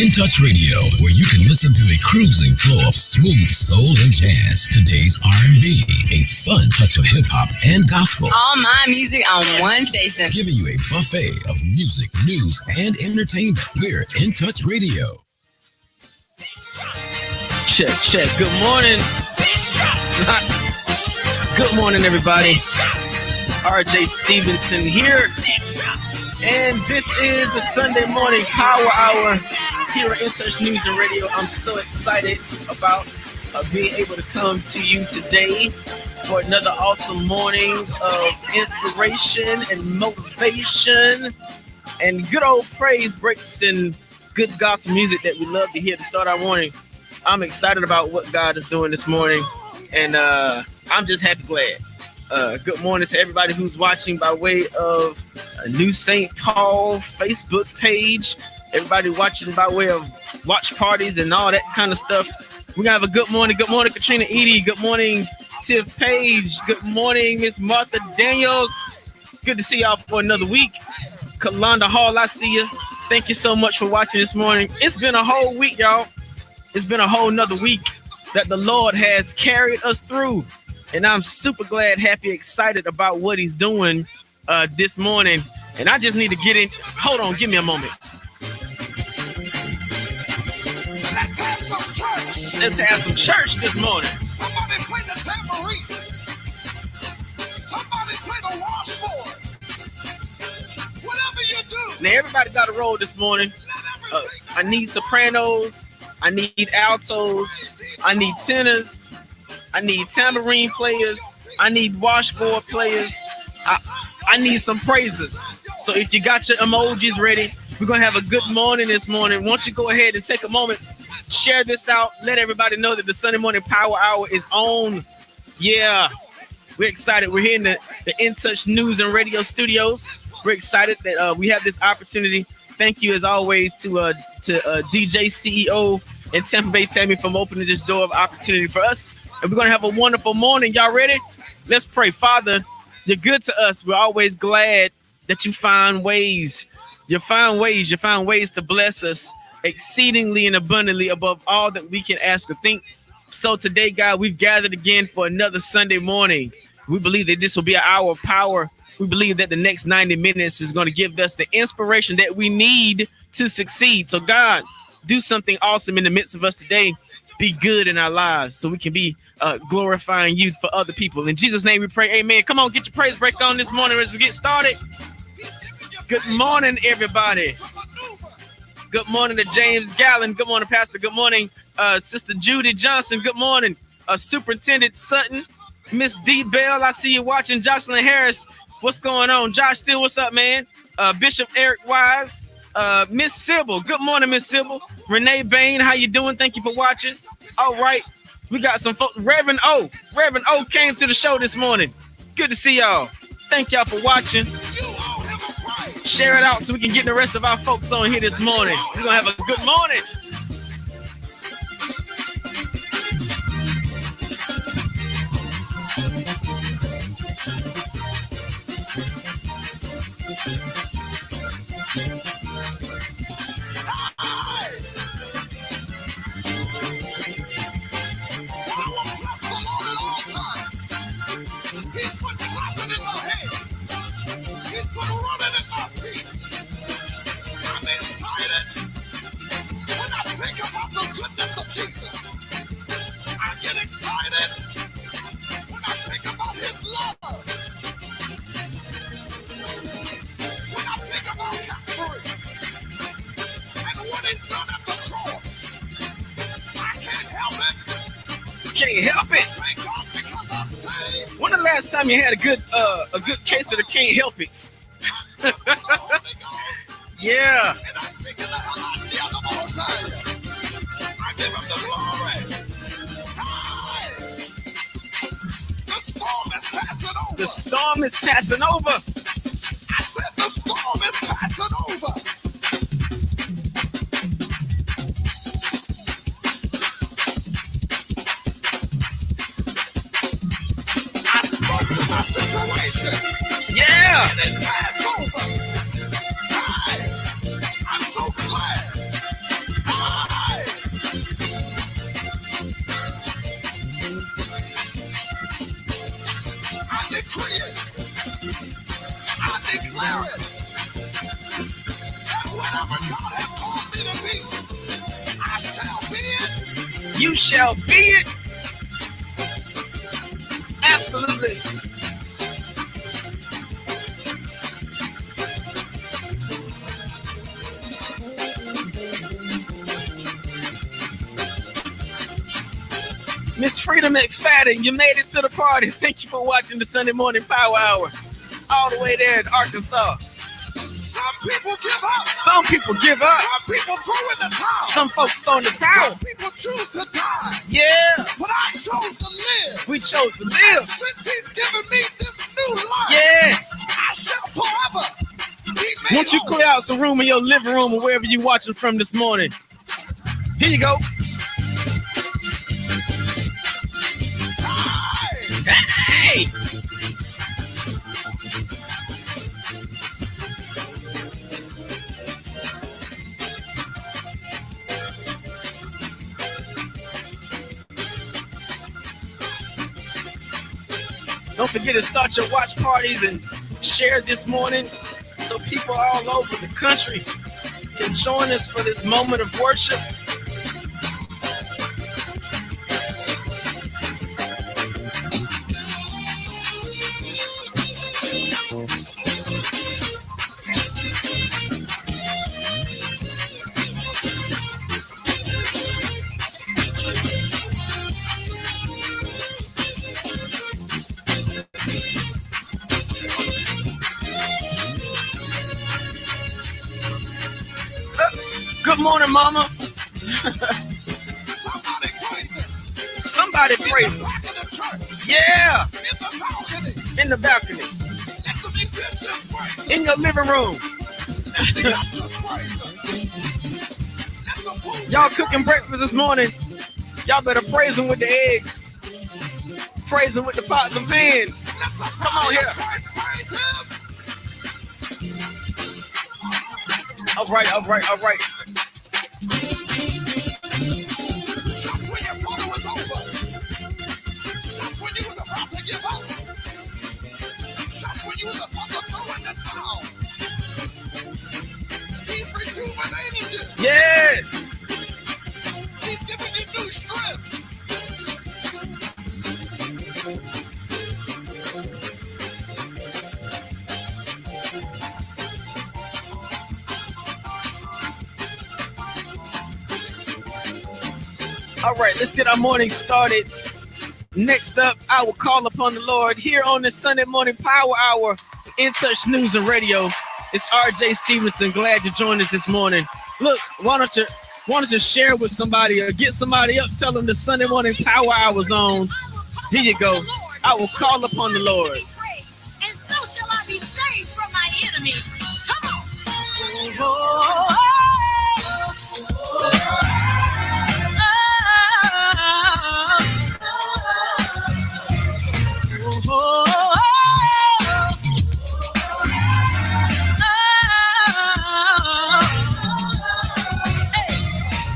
In Touch Radio, where you can listen to a cruising flow of smooth soul and jazz, today's R&B, a fun touch of hip-hop and gospel. All my music on one station. Giving you a buffet of music, news, and entertainment. We're In Touch Radio. Check, check. Good morning. Good morning, everybody. It's RJ Stevenson here. And this is the Sunday morning power hour here at In Touch News and Radio. I'm so excited about being able to come to you today for another awesome morning of inspiration and motivation and good old praise breaks and good gospel music that we love to hear to start our morning. I'm excited about what God is doing this morning, and I'm just happy glad. Good morning to everybody who's watching by way of New St. Paul Facebook page. Everybody watching by way of watch parties and all that kind of stuff. We're gonna have a good morning. Good morning, Katrina Edie. Good morning, Tiff Page. Good morning, Miss Martha Daniels. Good to see y'all for another week. Kalonda Hall, I see you. Thank you so much for watching this morning. It's been a whole week, y'all. It's been a whole nother week that the Lord has carried us through. And I'm super glad, happy, excited about what he's doing this morning. And I just need to get in. Hold on, give me a moment. Let's have some church this morning. Somebody play the tambourine. Somebody play the washboard. Whatever you do. Now, everybody got a roll this morning. I need sopranos. I need altos. I need tenors. I need tambourine players. I need washboard players. I need some praisers. So if you got your emojis ready, we're going to have a good morning this morning. Why don't you go ahead and take a moment, share this out, let everybody know that the Sunday Morning Power Hour is on. Yeah, we're excited. We're here in the In Touch News and Radio Studios. We're excited that we have this opportunity. Thank you, as always, to DJ CEO and Tampa Bay Tammy for opening this door of opportunity for us. And we're going to have a wonderful morning. Y'all ready? Let's pray. Father, you're good to us. We're always glad that you find ways. You find ways to bless us exceedingly and abundantly above all that we can ask or think. So today, God, we've gathered again for another Sunday morning. We believe that this will be an hour of power. We believe that the next 90 minutes is going to give us the inspiration that we need to succeed. So God, do something awesome in the midst of us today. Be good in our lives so we can be glorifying you for other people. In Jesus' name we pray, amen. Come on, get your praise break on this morning as we get started. Good morning, everybody. Good morning to James Gallen. Good morning, Pastor. Good morning, Sister Judy Johnson. Good morning, Superintendent Sutton. Miss D. Bell, I see you watching. Jocelyn Harris, what's going on? Josh Steele, what's up, man? Bishop Eric Wise. Miss Sybil, good morning, Miss Sybil. Renee Bain, how you doing? Thank you for watching. All right, we got some folks. Reverend O came to the show this morning. Good to see y'all. Thank y'all for watching. Share it out so we can get the rest of our folks on here this morning. We're gonna have a good morning. Can't help it. When the last time you had a good case of the can't help it? Yeah. The storm is passing over. I said the storm is passing over. Yeah. And it passed over. Hi. I'm so glad. Hi. I decree it. I declare it. That whatever God has called me to be, I shall be it. You shall be it. Absolutely. Miss Frida McFadden, you made it to the party. Thank you for watching the Sunday Morning Power Hour. All the way there in Arkansas. Somebody people give up. Some people give up. Some people throw in the towel. Some folks throw in the towel. Some people choose to die. Yeah, But I chose to live. we chose to live. Since he's given me this new life, Yes. I shall forever be made Won't you whole. clear out some room in your living room or wherever you're watching from this morning? Here you go. Hey! Don't forget to start your watch parties and share this morning so people all over the country can join us for this moment of worship. Good morning, Mama. Somebody Somebody praise him. praise In him. the back of the church. Yeah, In the balcony. in the balcony, Let the musicians praise him. in your living room. Let the ushers praise him. Let the pool Y'all cooking breakfast this morning. Y'all better praise him with the eggs. Praise him with the pots and pans. Come on here. praise him. All right. Just when you thought it was over. Just when you was about to give up. Just when you was about to throw in the towel. He's rejuvenated you. Yes. He's giving you new strength. All right, let's get our morning started. Next up, I will call upon the Lord here on the Sunday morning Power Hour in Touch News and Radio. It's RJ Stevenson. Glad you joined us this morning. Look, why don't you share with somebody or get somebody up? Tell them the Sunday morning Power Hour's on. Here you go. I will call upon the Lord. And so shall I be saved from my enemies. Come on.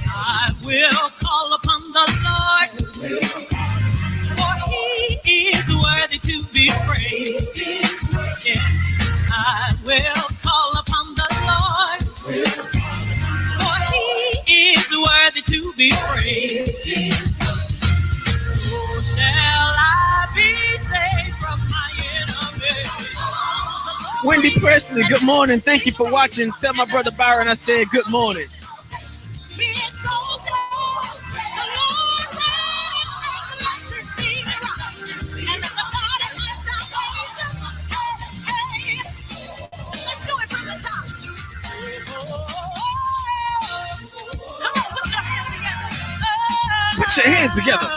I will call upon the Lord, for he is worthy to be praised. Yeah. I will call upon the Lord, for he is worthy to be praised. So shall I be saved from my enemies. Wendy Presley, good morning. Thank you for watching. Tell my brother Byron I said good morning. Be exalted, the Lord reign and blessed be the rock, and the God of my salvation. Hey, let's do it from the top. Come on, put your hands together. Put your hands together.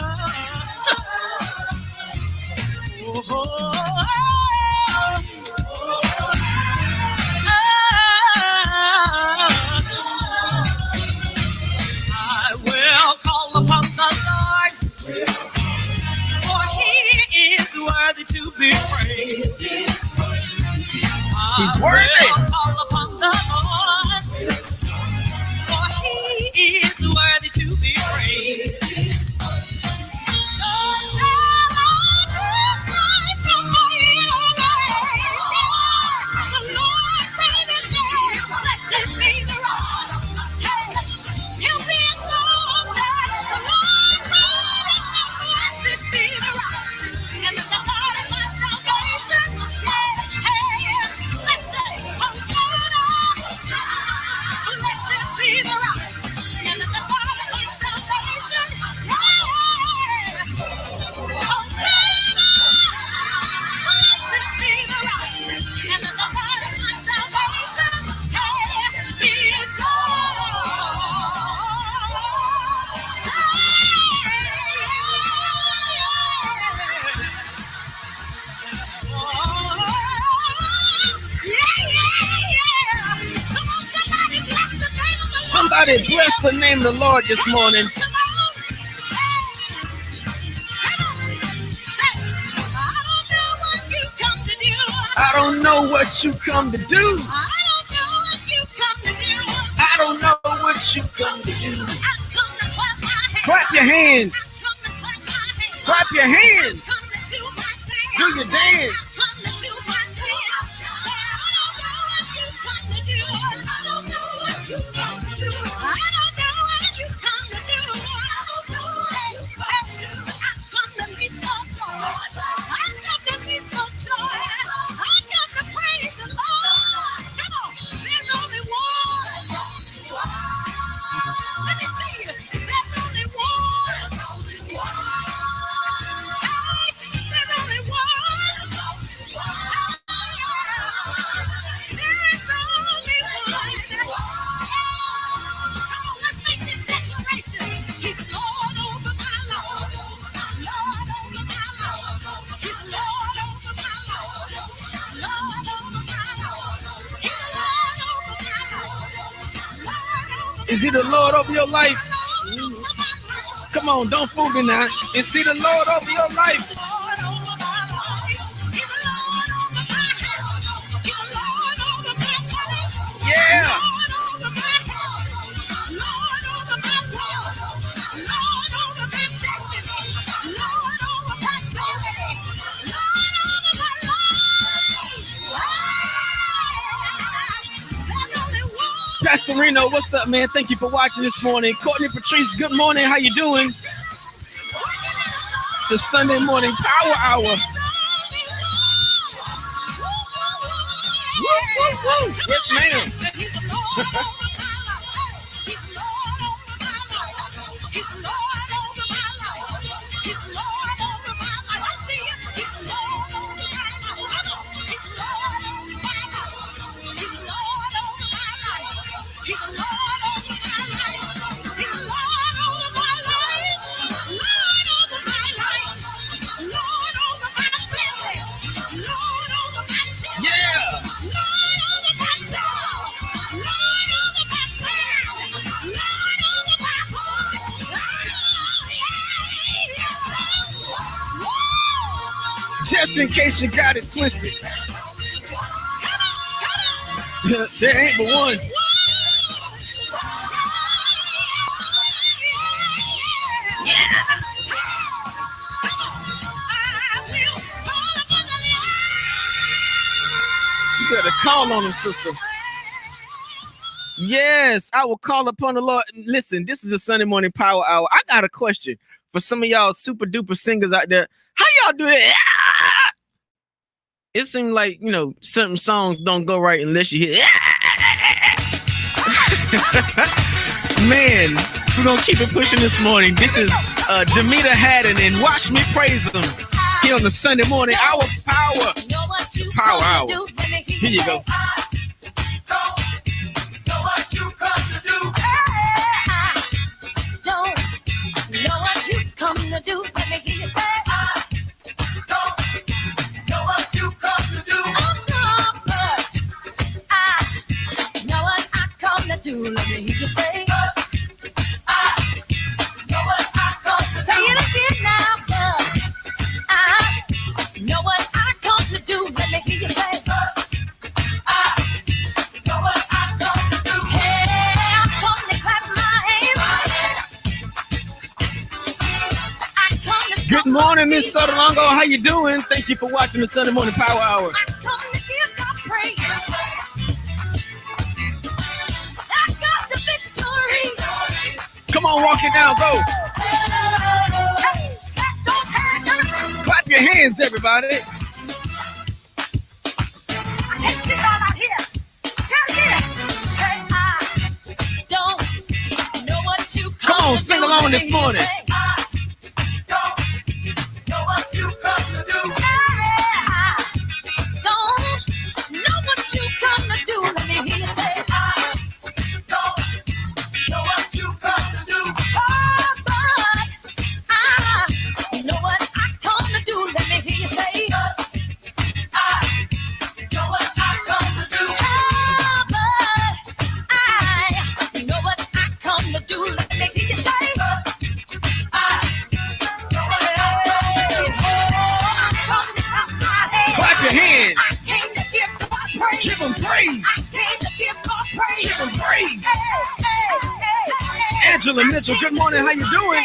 I will call upon the Lord, for he is worthy to be praised. He's I worthy. will call upon the Lord, for he is worthy to be praised. Somebody bless the name of the Lord this morning. I don't know what you come to do. I don't know what you come to do. Clap your hands. Clap your hands. Do your dance. Is he the Lord over your life? Come on, don't fool me now. Is he the Lord over your life? Yeah. Pastor Reno, what's up, man? Thank you for watching this morning. Courtney Patrice, good morning. How you doing? It's a Sunday morning power hour. Woo, woo, woo. Yes, ma'am. Just in case you got it twisted. There ain't but one. You better call on him, sister. Yes, I will call upon the Lord. Listen, this is a Sunday morning power hour. I got a question for some of y'all super duper singers out there. How y'all do that? It seems like, you know, certain songs don't go right unless you hear. Man, we're going to keep it pushing this morning. This is Demeter Haddon and Watch Me Praise Him here on the Sunday morning hour power hour. Here you go. Know what you come to do. Don't know what you come to do. Let me hear you say. Know what you come to do. Oh, no, but I know what I come to do. Let me hear you say. I know what I come to do. Say it again now, but I know what I come to do. Let me hear you say. I know what I come to do. Hey, I come to clap my hands. I come to. Good morning, Miss Sotolongo. How you doing? Thank you for watching the Sunday morning power hour. I come to give God praise. I got the victory. Come on, walk it down, go. Hey, clap those hands. Clap your hands, everybody. I can't sit all out here. Say it again. Say I don't know what you Come on, to sing do. along Let me this hear you morning. say, I don't know what you come to do. I don't know what you come to do. Let me hear you say, I don't know what you come to do. Oh, but I know what I come to do. Let me hear you say, I know what I come to do. Oh, but I know what I Angela Mitchell, good morning. How you doing?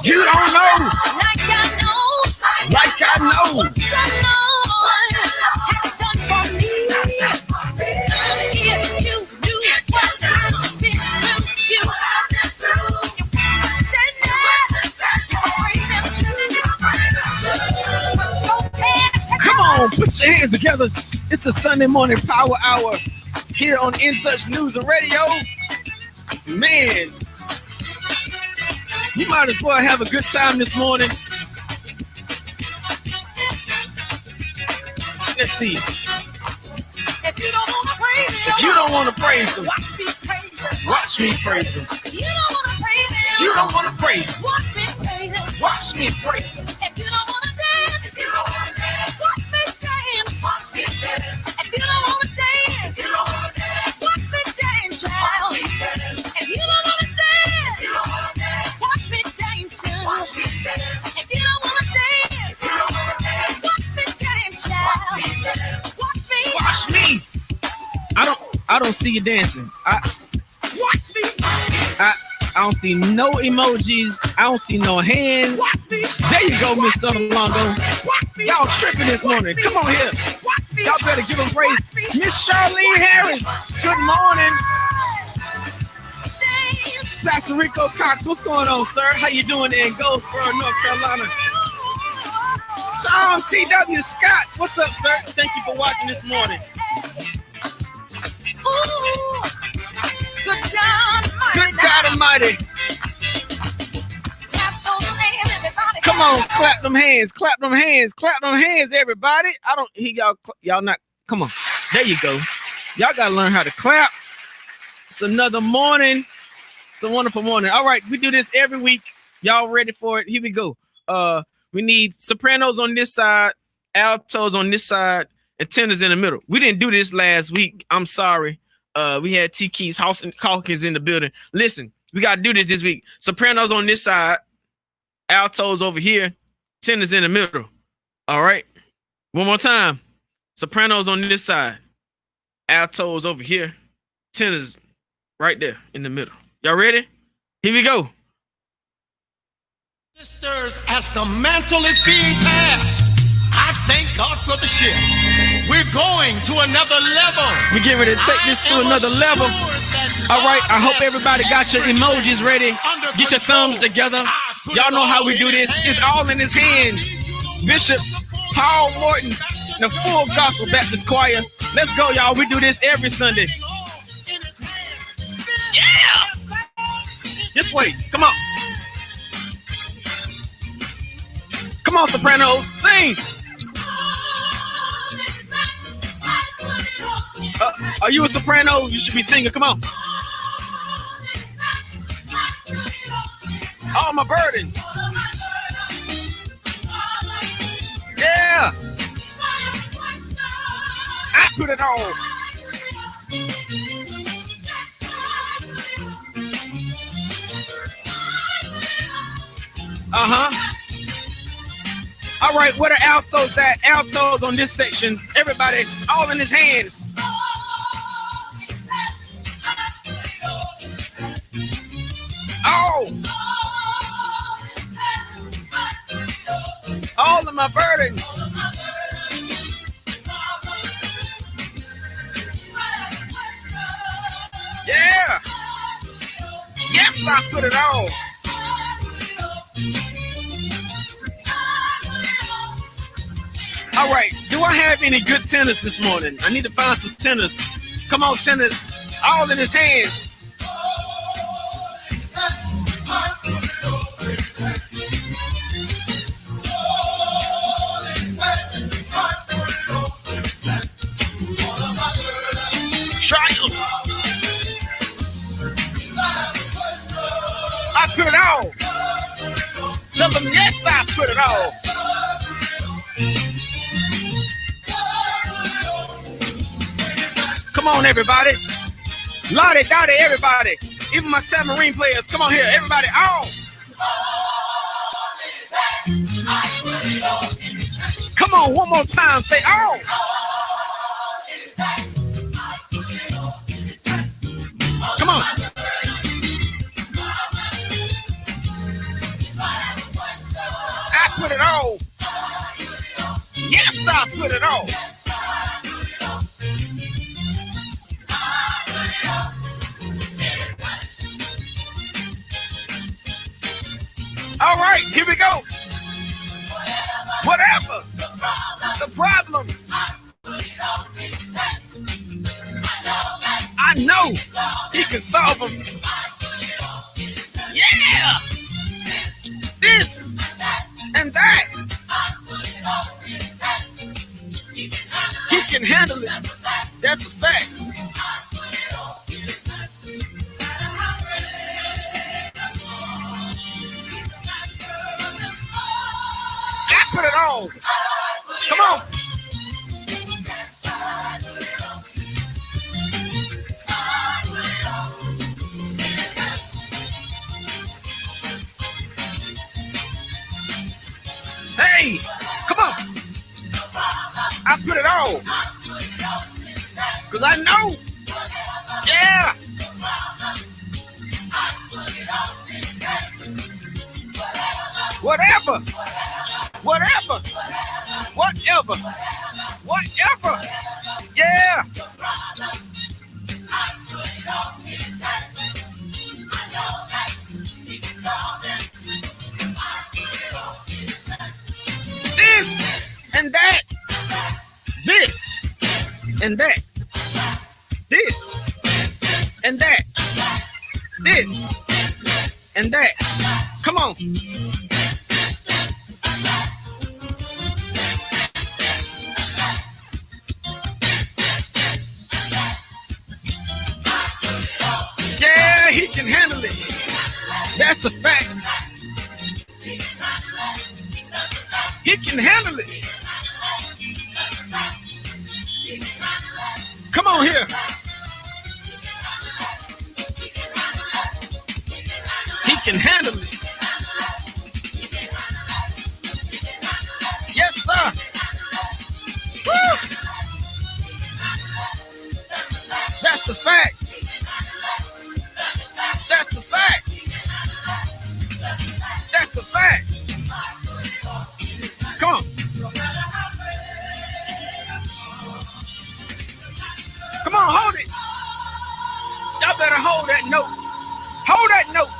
You don't know. Like I know. Come on, put your hands together. It's the Sunday morning power hour here on In Touch News and Radio. Man, you might as well have a good time this morning. Let's see. If you don't want to praise him, if you don't want to praise him, watch me praise him. Watch me praise him. You don't want to praise him. You don't want to praise him. Watch me praise him. Watch me praise him. If you don't want to dance, you don't want to dance. Watch me dance. Watch me dance. If you don't want to dance, you don't want to dance. Watch me dance, child. If you don't want to dance, watch me dance, child. If you don't want to dance, watch me dance, child. Watch me. Watch me. I don't see you dancing. Watch me. I don't see no emojis. I don't see no hands. There you go, Miss Sutherlongo. Y'all tripping this morning. Come on here. Y'all better give them praise. Miss Charlene Harris. Good morning. Sasterico Cox, what's going on, sir? How you doing there in Goldsboro, North Carolina? Tom T.W. Scott, what's up, sir? Thank you for watching this morning. Ooh, good God Almighty. Good God Almighty. Come on, clap them hands, clap them hands, clap them hands, everybody. I don't hear y'all not. Come on, there you go. Y'all gotta learn how to clap. It's another morning. It's a wonderful morning. All right, we do this every week. Y'all ready for it? Here we go. We need sopranos on this side, altos on this side, and tenors in the middle. We didn't do this last week. I'm sorry. We had T Keys Hawkins in the building. Listen, we gotta do this week. Sopranos on this side, altos over here, tenors in the middle. All right. One more time. Sopranos on this side, altos over here, tenors right there in the middle. Y'all ready? Here we go. Sisters, as the mantle is being passed, I thank God for the shift. We're going to another level. We get ready to take this to another level. All right, I hope everybody got your emojis ready. Get your thumbs together. Y'all know how we do this. It's all in his hands. Bishop Paul Morton, the Full Gospel Baptist Choir. Let's go, y'all. We do this every Sunday. Yeah! This way. Come on. Come on, sopranos. Sing. Are you a soprano? You should be singing. Come on. All my burdens. Yeah. I put it on. All right, where the altos at? Altos on this section. Everybody, all in his hands. Oh! All of my burdens. Yeah. Yes, I put it on. All right, do I have any good tenors this morning? I need to find some tenors. Come on, tenors. All in his hands. Triumph. I put it on. Tell them, yes, I put it on. Come on, everybody. Lottie, Dottie, everybody. Even my tambourine players. Come on here, everybody. Oh. Come on, one more time. Say, oh. Come on. I put it all. Yes, I put it all. All right, here we go. Whatever the problem, I know he can solve them. Yeah, this and that, he can handle it. That's a fact. Put it on. Come on. Hey, come on. I put it on. Because I know. Yeah. Whatever. Whatever. Whatever. Whatever. Yeah. This and that. This and that. This and that. This and that. Come on. He can handle it. That's a fact. He can handle it. Come on here. He can handle it. Yes, sir. Woo. That's a fact. That's a fact. That's a fact. Come on. Come on, hold it. Y'all better hold that note. Hold that note.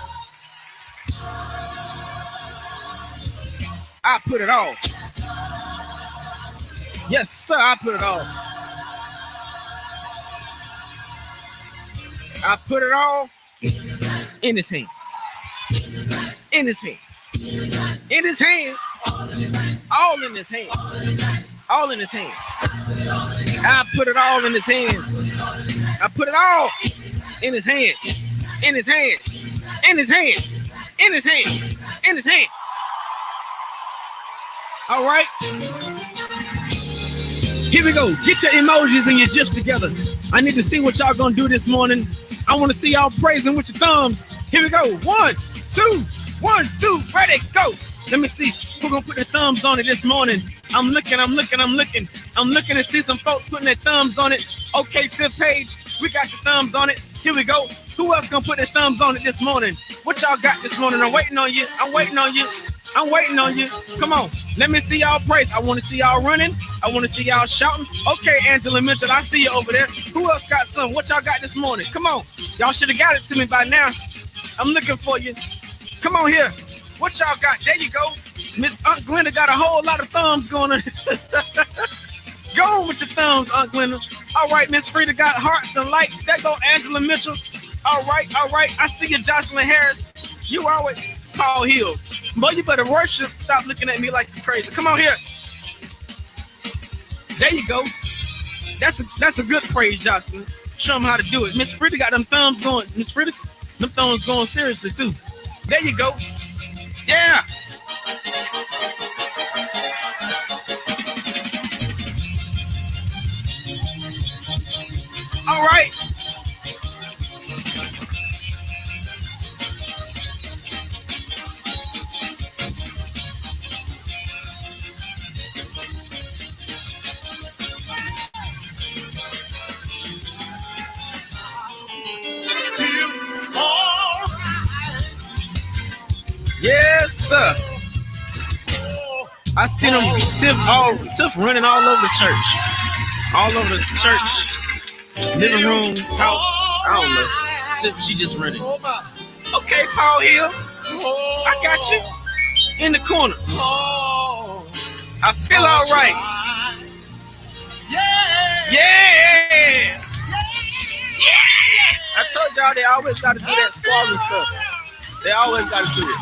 I put it all. Yes, sir, I put it all. I put it all in his hands. In his hands. In his hands. All in his hands. All in his hands. I put it all in his hands. I put it all in his hands. In his hands. In his hands. In his hands. In his hands. All right. Here we go. Get your emojis and your gifs together. I need to see what y'all gonna do this morning. I want to see y'all praising with your thumbs. Here we go. 1, 2, 1, 2. Ready, go. Let me see. We're gonna put the thumbs on it this morning. I'm looking to see some folks putting their thumbs on it. Okay, Tiff Page, we got your thumbs on it. Here we go. Who else gonna put their thumbs on it this morning? What y'all got this morning? I'm waiting on you. I'm waiting on you. I'm waiting on you. Come on. Let me see y'all praise. I want to see y'all running. I want to see y'all shouting. Okay, Angela Mitchell, I see you over there. Who else got some? What y'all got this morning? Come on. Y'all should have got it to me by now. I'm looking for you. Come on here. What y'all got? There you go. Miss Aunt Glenda got a whole lot of thumbs going on. Go on with your thumbs, Aunt Glenda. All right, Miss Frida got hearts and likes. There go Angela Mitchell. All right. I see you, Jocelyn Harris. You always Paul Hill. Boy, you better worship. Stop looking at me like you're crazy. Come on here. There you go. That's a good praise, Jocelyn. Show them how to do it. Miss Frida got them thumbs going. Miss Frida, them thumbs going seriously too. There you go. Yeah. All right. Yes, sir. I see them Tiff running all over the church. All over the church. Living room, house. I don't know. Tiff, she just running. Okay, Paul Hill. I got you. In the corner. I feel all right. Yeah. I told y'all they always got to do that squabbling stuff. They always got to do it.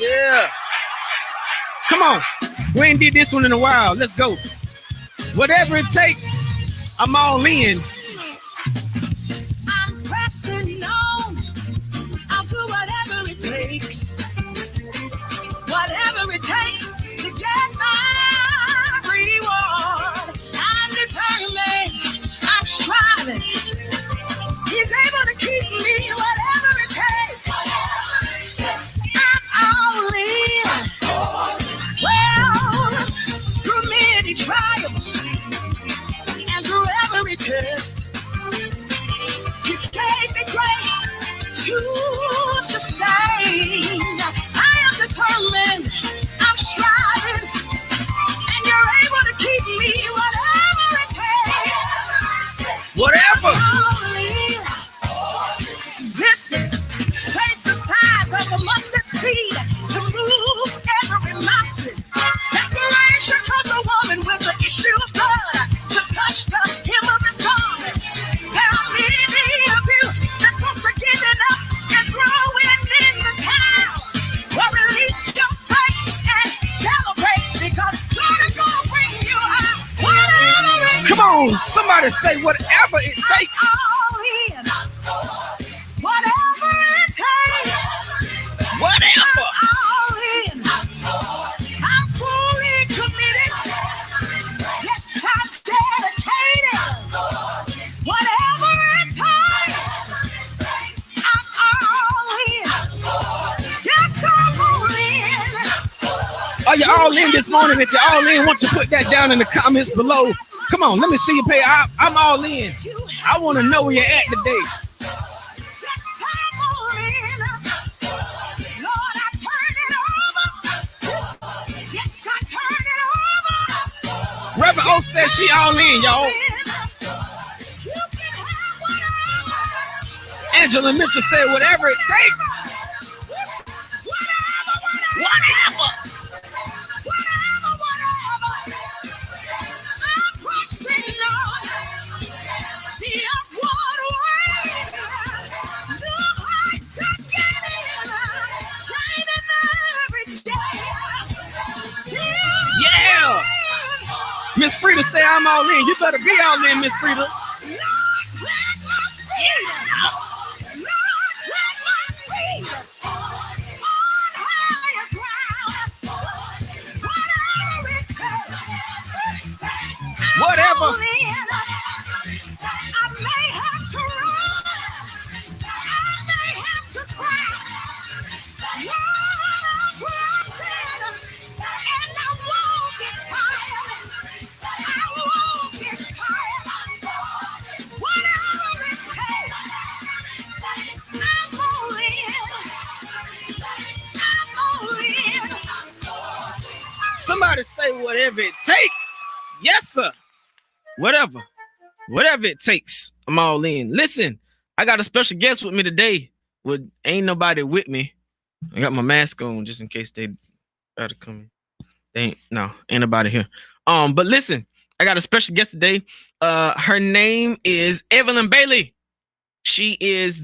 Yeah. Come on. We ain't did this one in a while. Let's go. Whatever it takes, I'm all in. I'm pressing on. I'll do whatever it takes. Whatever it takes to get my reward. I'm determined. I'm striving. He's able to keep me whatever it takes. I'm all in. Well, through many trials and through every test, you gave me grace to sustain. I am determined, I'm striving, and you're able to keep me whatever it takes. Whatever. Listen, faith the size of a mustard seed to move every mountain. Desperation caused a woman with the issue of blood to touch the hem of his garment. There are many of you that's supposed to give it up and throw in the towel. Well, release your faith and celebrate because God is going to bring you out. Whatever it Come on, somebody say whatever it takes. all in. Whatever it takes. Whatever. All in. I'm fully committed. Yes, I'm dedicated. Whatever it takes. I'm all in. Yes, I'm all in. Are you all in this morning? If you're all in, why don't you put that down in the comments below? Come on, let me see you pay. I'm all in. I want to know where you're at today. Yes, I'm all in. Lord, I turn it over. Yes, I turn it over. Reverend O says she all in, y'all. You can have whatever. Angela Mitchell said whatever it takes. Whatever. I'm pressing on the upward way. New heights are getting brighter every day. Still Yeah. Miss Frida say I'm all in. You better be all in, Miss Frida. Lord, plant my feet. Lord, plant my feet on higher ground. Whatever it takes. I'm Whatever. all in. I may have to run. I may have to cry. Lord, I'm pressing, and I won't get tired. I won't get tired. Whatever it takes, I'm all in. I'm all in. Somebody say whatever it takes. Yes, sir. Whatever it takes. I'm all in. Listen, I got a special guest with me today. Ain't nobody with me. I got my mask on just in case they try to come in. Ain't nobody here. But listen, I got a special guest today. Her name is Evelyn Bailey. She is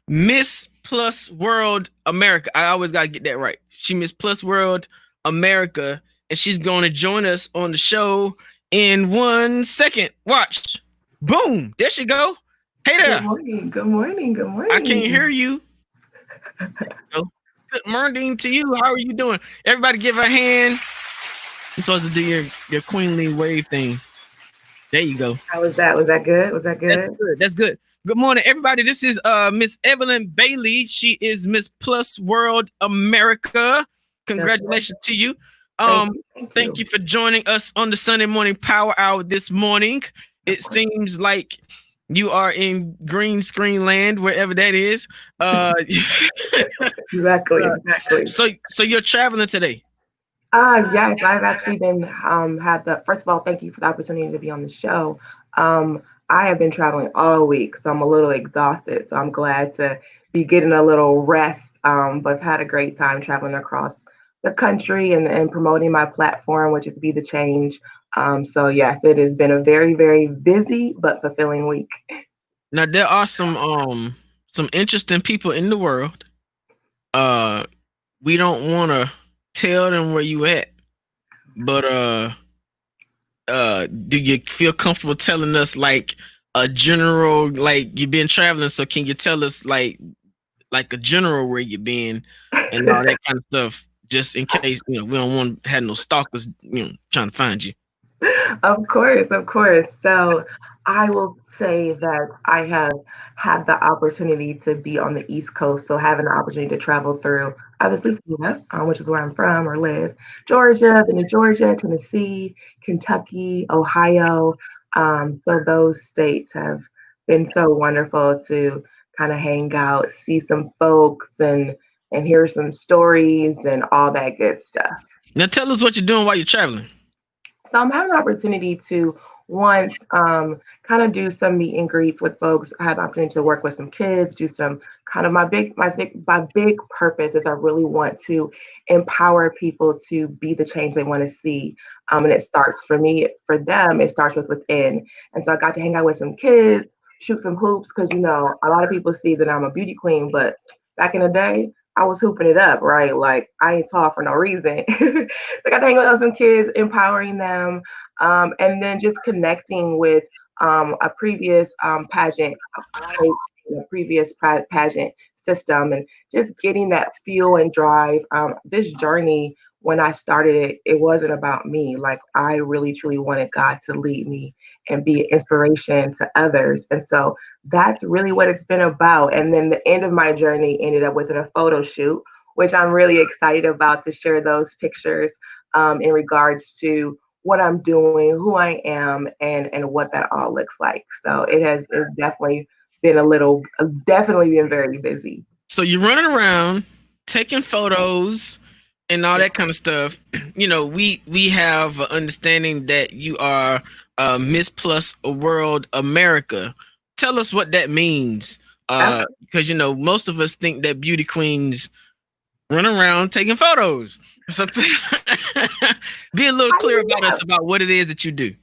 Miss Plus World America. I always gotta get that right. She Miss Plus World America, and she's going to join us on the show in 1 second. Watch. Boom. There she go. Hey there. Good morning. Good morning. Good morning. I can't hear you. Good morning to you. How are you doing? Everybody give her a hand. You're supposed to do your queenly wave thing. There you go. How was that? Was that good? Was that good? That's good. That's good. Good morning, everybody. This is Miss Evelyn Bailey. She is Miss Plus World America. Congratulations to you. Thank you for joining us on the Sunday morning power hour this morning. It seems like You are in green screen land, wherever that is. Exactly. So you're traveling today. Yes, I've actually been had the first of all, thank you for the opportunity to be on the show. I have been traveling all week, so I'm a little exhausted. So I'm glad to be getting a little rest. But I've had a great time traveling across the country and promoting my platform, which is Be the Change. So yes, it has been a very, very busy but fulfilling week. Now there are some interesting people in the world. We don't want to tell them where you at, but do you feel comfortable telling us like a general, like you've been traveling, so can you tell us like a general where you've been and all that kind of stuff, just in case we don't want to have no stalkers trying to find you. Of course, of course. So I will say that I have had the opportunity to be on the East Coast. So having the opportunity to travel through, obviously, Florida, which is where I'm from or live, Georgia, been to Georgia, Tennessee, Kentucky, Ohio. So those states have been so wonderful to kind of hang out, see some folks, and hear some stories and all that good stuff. Now tell us what you're doing while you're traveling. So I'm having an opportunity to once kind of do some meet and greets with folks. I had the opportunity to work with some kids, do some kind of my big purpose is I really want to empower people to be the change they want to see. And it starts for me, for them, it starts with within. And so I got to hang out with some kids, shoot some hoops, because a lot of people see that I'm a beauty queen, but back in the day, I was hooping it up, right? Like I ain't tall for no reason. So I got to hang out with some kids, empowering them, and then just connecting with a previous pageant coach, a previous pageant system, and just getting that fuel and drive. This journey, when I started it, it wasn't about me. Like I really, truly wanted God to lead me and be an inspiration to others. And so that's really what it's been about. And then the end of my journey ended up with a photo shoot, which I'm really excited about to share those pictures in regards to what I'm doing, who I am, and what that all looks like. So it's definitely been definitely been very busy. So you're running around taking photos and all that kind of stuff. We have an understanding that you are Miss Plus World America. Tell us what that means, because most of us think that beauty queens run around taking photos. So be a little clear about us, about what it is that you do.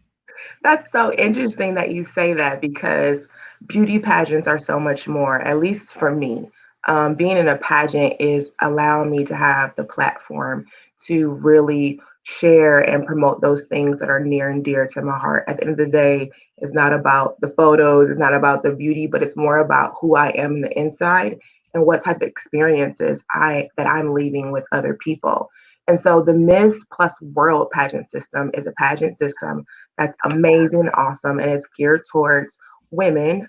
That's so interesting that you say that because beauty pageants are so much more, at least for me. Being in a pageant is allowing me to have the platform to really share and promote those things that are near and dear to my heart. At the end of the day, it's not about the photos, it's not about the beauty, but it's more about who I am in the inside and what type of experiences that I'm leaving with other people. And so the Miss Plus World pageant system is a pageant system that's amazing, awesome, and it's geared towards women,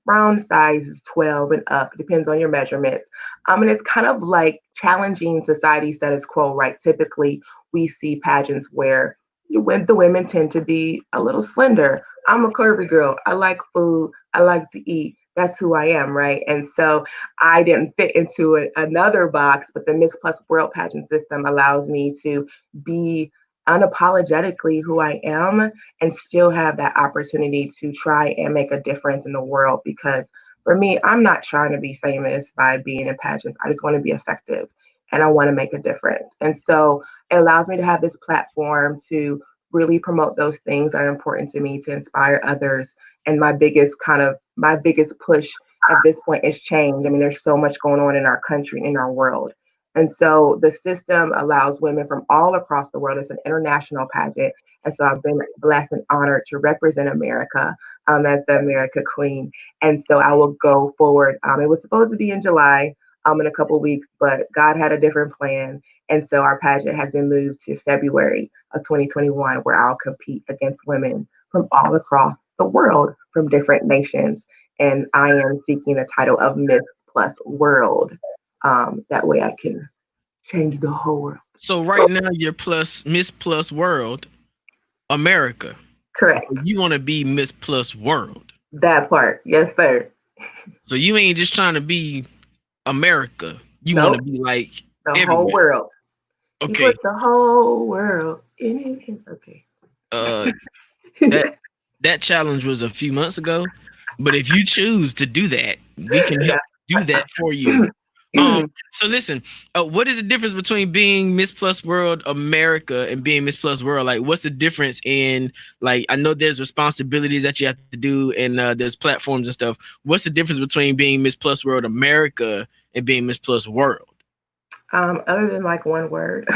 round sizes 12 and up, depends on your measurements. And it's kind of like challenging society status quo, right? Typically, we see pageants where the women tend to be a little slender. I'm a curvy girl. I like food. I like to eat. That's who I am, right? And so I didn't fit into another box, but the Miss Plus World pageant system allows me to be unapologetically who I am and still have that opportunity to try and make a difference in the world. Because for me, I'm not trying to be famous by being in pageants. I just want to be effective and I want to make a difference. And so it allows me to have this platform to really promote those things that are important to me, to inspire others. And my biggest push at this point is change. I mean, there's so much going on in our country and in our world. And so the system allows women from all across the world. It's an international pageant. And so I've been blessed and honored to represent America as the America Queen. And so I will go forward. It was supposed to be in July in a couple of weeks, but God had a different plan. And so our pageant has been moved to February of 2021, where I'll compete against women from all across the world, from different nations. And I am seeking the title of Miss Plus World. That way I can change the whole world. So right now you're Miss Plus World America. Correct. You want to be Miss Plus World. That part. Yes, sir. So you ain't just trying to be America. You want to Nope. be like The whole everywhere. world. He Okay. put the whole world in his hands. Okay. Uh, that that challenge was a few months ago, but if you choose to do that, we can help do that for you. Um, so listen, what is the difference between being Miss Plus World America and being Miss Plus World? Like, what's the difference in, like, I know there's responsibilities that you have to do and there's platforms and stuff. What's the difference between being Miss Plus World America and being Miss Plus World? Other than like one word,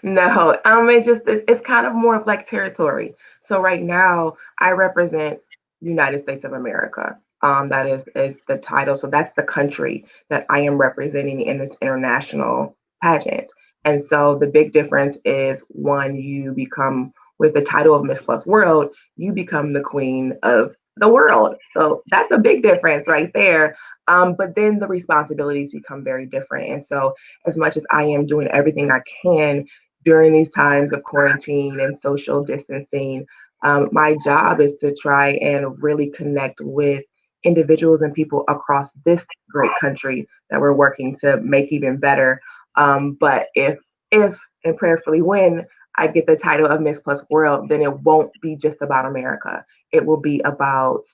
no. It's kind of more of like territory. So right now, I represent United States of America. That is the title. So that's the country that I am representing in this international pageant. And so the big difference is one, you become with the title of Miss Plus World, you become the queen of the world. So that's a big difference right there. But then the responsibilities become very different. And so as much as I am doing everything I can during these times of quarantine and social distancing, my job is to try and really connect with individuals and people across this great country that we're working to make even better. But if and prayerfully when I get the title of Miss Plus World, then it won't be just about America. It will be about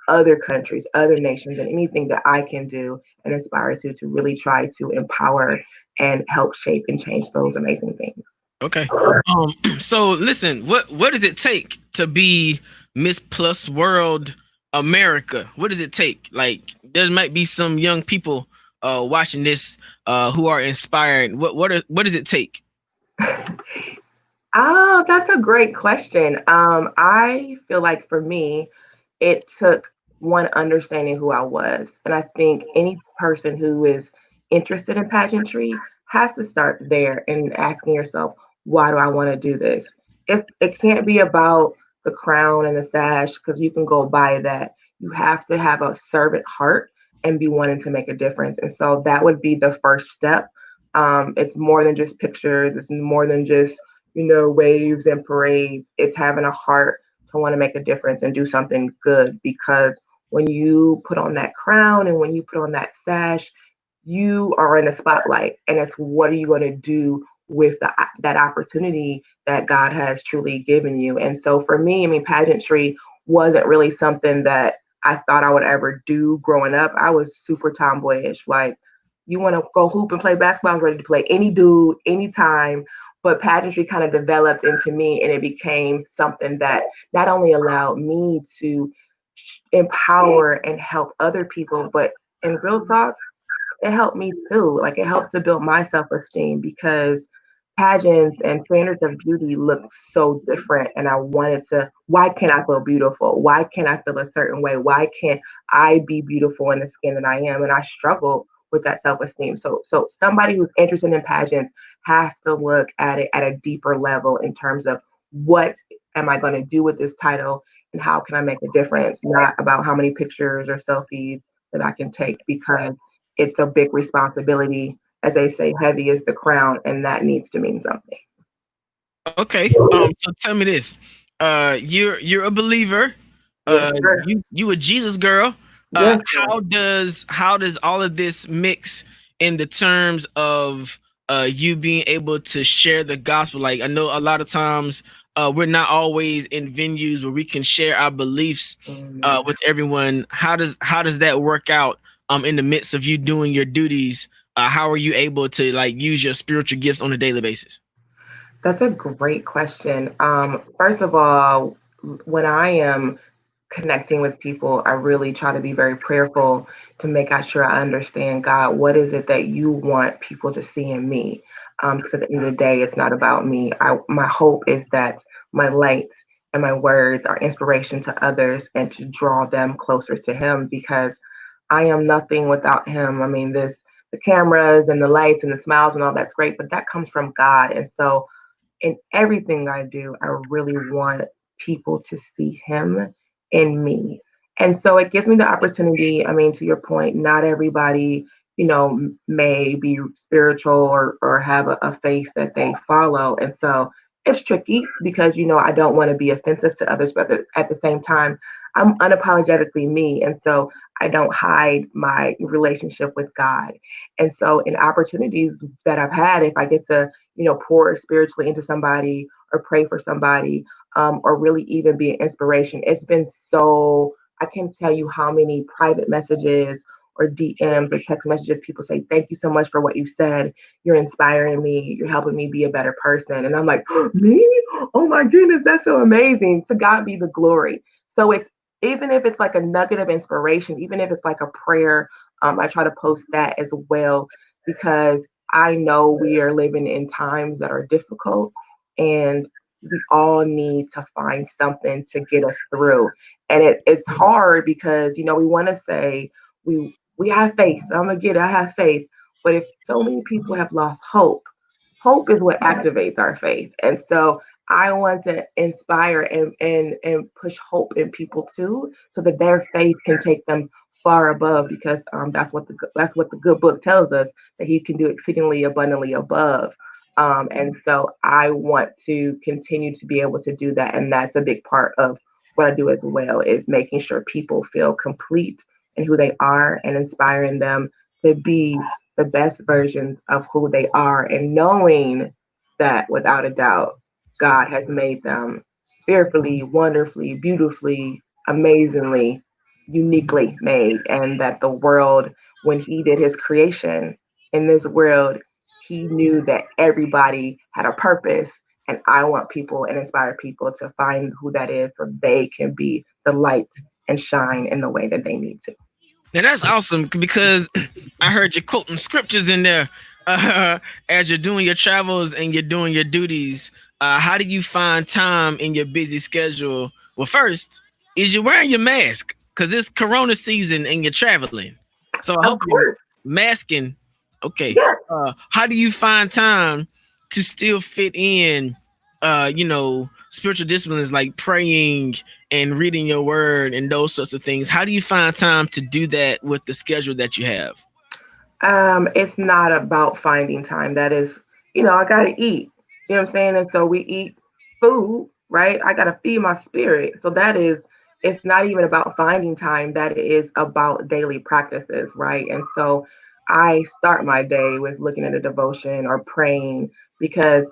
other countries, other nations, and anything that I can do and aspire to really try to empower and help shape and change those amazing things. Okay. So listen, what does it take to be Miss Plus World America? What does it take? Like, there might be some young people watching this who are inspired. What does it take? Oh, that's a great question. I feel like for me, it took one understanding who I was. And I think any person who is interested in pageantry has to start there and asking yourself, why do I want to do this? It can't be about the crown and the sash because you can go buy that. You have to have a servant heart and be wanting to make a difference. And so that would be the first step. It's more than just pictures. It's more than just waves and parades. It's having a heart to want to make a difference and do something good because when you put on that crown and when you put on that sash, you are in the spotlight. And it's what are you going to do with that opportunity that God has truly given you? And so for me, I mean, pageantry wasn't really something that I thought I would ever do growing up. I was super tomboyish. Like, you want to go hoop and play basketball, I was ready to play any dude, anytime. But pageantry kind of developed into me and it became something that not only allowed me to empower and help other people, but in real talk, it helped me too. Like it helped to build my self-esteem because pageants and standards of beauty look so different. And I wanted to, why can't I feel beautiful? Why can't I feel a certain way? Why can't I be beautiful in the skin that I am? And I struggled with that self-esteem. So somebody who's interested in pageants have to look at it at a deeper level in terms of what am I going to do with this title and how can I make a difference? Not about how many pictures or selfies that I can take because it's a big responsibility. As they say, heavy is the crown, and that needs to mean something. Okay. So tell me this. You're a believer. Yes, sir. You a Jesus girl. Yes, sir. How does all of this mix in the terms of you being able to share the gospel? Like, I know a lot of times we're not always in venues where we can share our beliefs with everyone. How does that work out in the midst of you doing your duties? How are you able to like use your spiritual gifts on a daily basis? That's a great question. First of all, when I am connecting with people, I really try to be very prayerful to make sure I understand, God, what is it that you want people to see in me? Because at the end of the day, it's not about me. My hope is that my light and my words are inspiration to others and to draw them closer to Him because I am nothing without Him. I mean, the cameras and the lights and the smiles and all that's great, but that comes from God. And so in everything I do, I really want people to see Him in me. And so it gives me the opportunity. I mean, to your point, not everybody, may be spiritual or have a faith that they follow. And so it's tricky because, I don't want to be offensive to others, but at the same time, I'm unapologetically me. And so I don't hide my relationship with God. And so in opportunities that I've had, if I get to, pour spiritually into somebody or pray for somebody, or really even be an inspiration, it's been so, I can't tell you how many private messages or DMs or text messages people say, thank you so much for what you said. You're inspiring me. You're helping me be a better person. And I'm like, me? Oh my goodness, that's so amazing. To God be the glory. So it's, even if it's like a nugget of inspiration, even if it's like a prayer, I try to post that as well, because I know we are living in times that are difficult, and we all need to find something to get us through. And it's hard because, we want to say we have faith. I have faith. But if so many people have lost hope, hope is what activates our faith. And so I want to inspire and push hope in people too, so that their faith can take them far above, because that's what the good book tells us, that He can do exceedingly abundantly above. And so I want to continue to be able to do that, and that's a big part of what I do as well, is making sure people feel complete in who they are and inspiring them to be the best versions of who they are, and knowing that without a doubt, God has made them fearfully, wonderfully, beautifully, amazingly, uniquely made. And that the world, when He did His creation in this world, He knew that everybody had a purpose. And I want people and inspire people to find who that is, so they can be the light and shine in the way that they need to. Now that's awesome, because I heard you quoting scriptures in there as you're doing your travels and you're doing your duties. How do you find time in your busy schedule? Well, first, is you wearing your mask? Because it's Corona season and you're traveling. So I Of hope you're course. masking. Okay. Yes. How do you find time to still fit in, spiritual disciplines like praying and reading your word and those sorts of things? How do you find time to do that with the schedule that you have? It's not about finding time. That is, I gotta eat. You know what I'm saying? And so we eat food, right? I gotta feed my spirit. So it's not even about finding time. That is about daily practices, right? And so I start my day with looking at a devotion or praying, because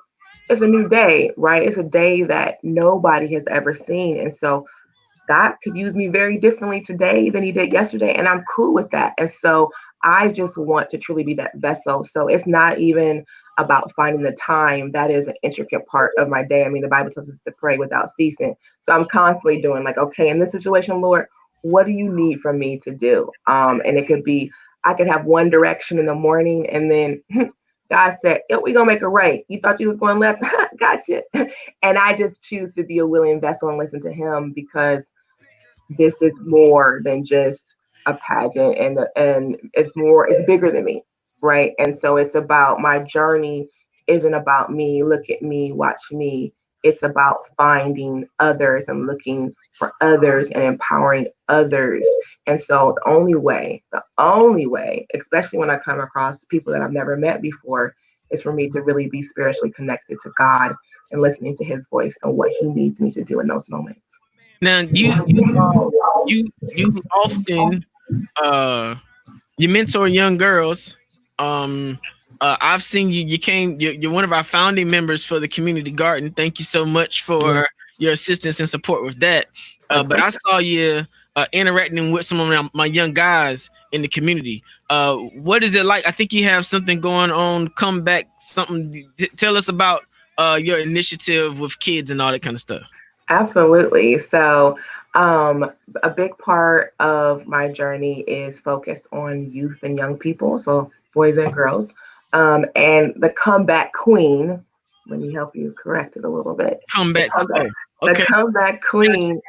it's a new day, right? It's a day that nobody has ever seen. And so God could use me very differently today than He did yesterday, and I'm cool with that. And so I just want to truly be that vessel. So it's not even about finding the time. That is an intricate part of my day. I mean, the Bible tells us to pray without ceasing. So I'm constantly doing like, okay, in this situation, Lord, what do you need from me to do? And it could be, I could have one direction in the morning, and then God said, "Yo, we gonna make a right. You thought you was going left? Gotcha." And I just choose to be a willing vessel and listen to Him, because this is more than just a pageant, and it's bigger than me, right? And so it's about my journey. Isn't about me, look at me, watch me. It's about finding others and looking for others and empowering others. And so the only way, especially when I come across people that I've never met before, is for me to really be spiritually connected to God and listening to His voice and what He needs me to do in those moments. Now you often you mentor young girls. I've seen you. You're one of our founding members for the community garden. Thank you so much for your assistance and support with that. But I saw you interacting with some of my young guys in the community. What is it like? I think you have something going on. Come back. Something. Tell us about your initiative with kids and all that kind of stuff. Absolutely. So, a big part of my journey is focused on youth and young people, so boys and girls. And the comeback queen, let me help you correct it a little bit. Comeback. The comeback queen.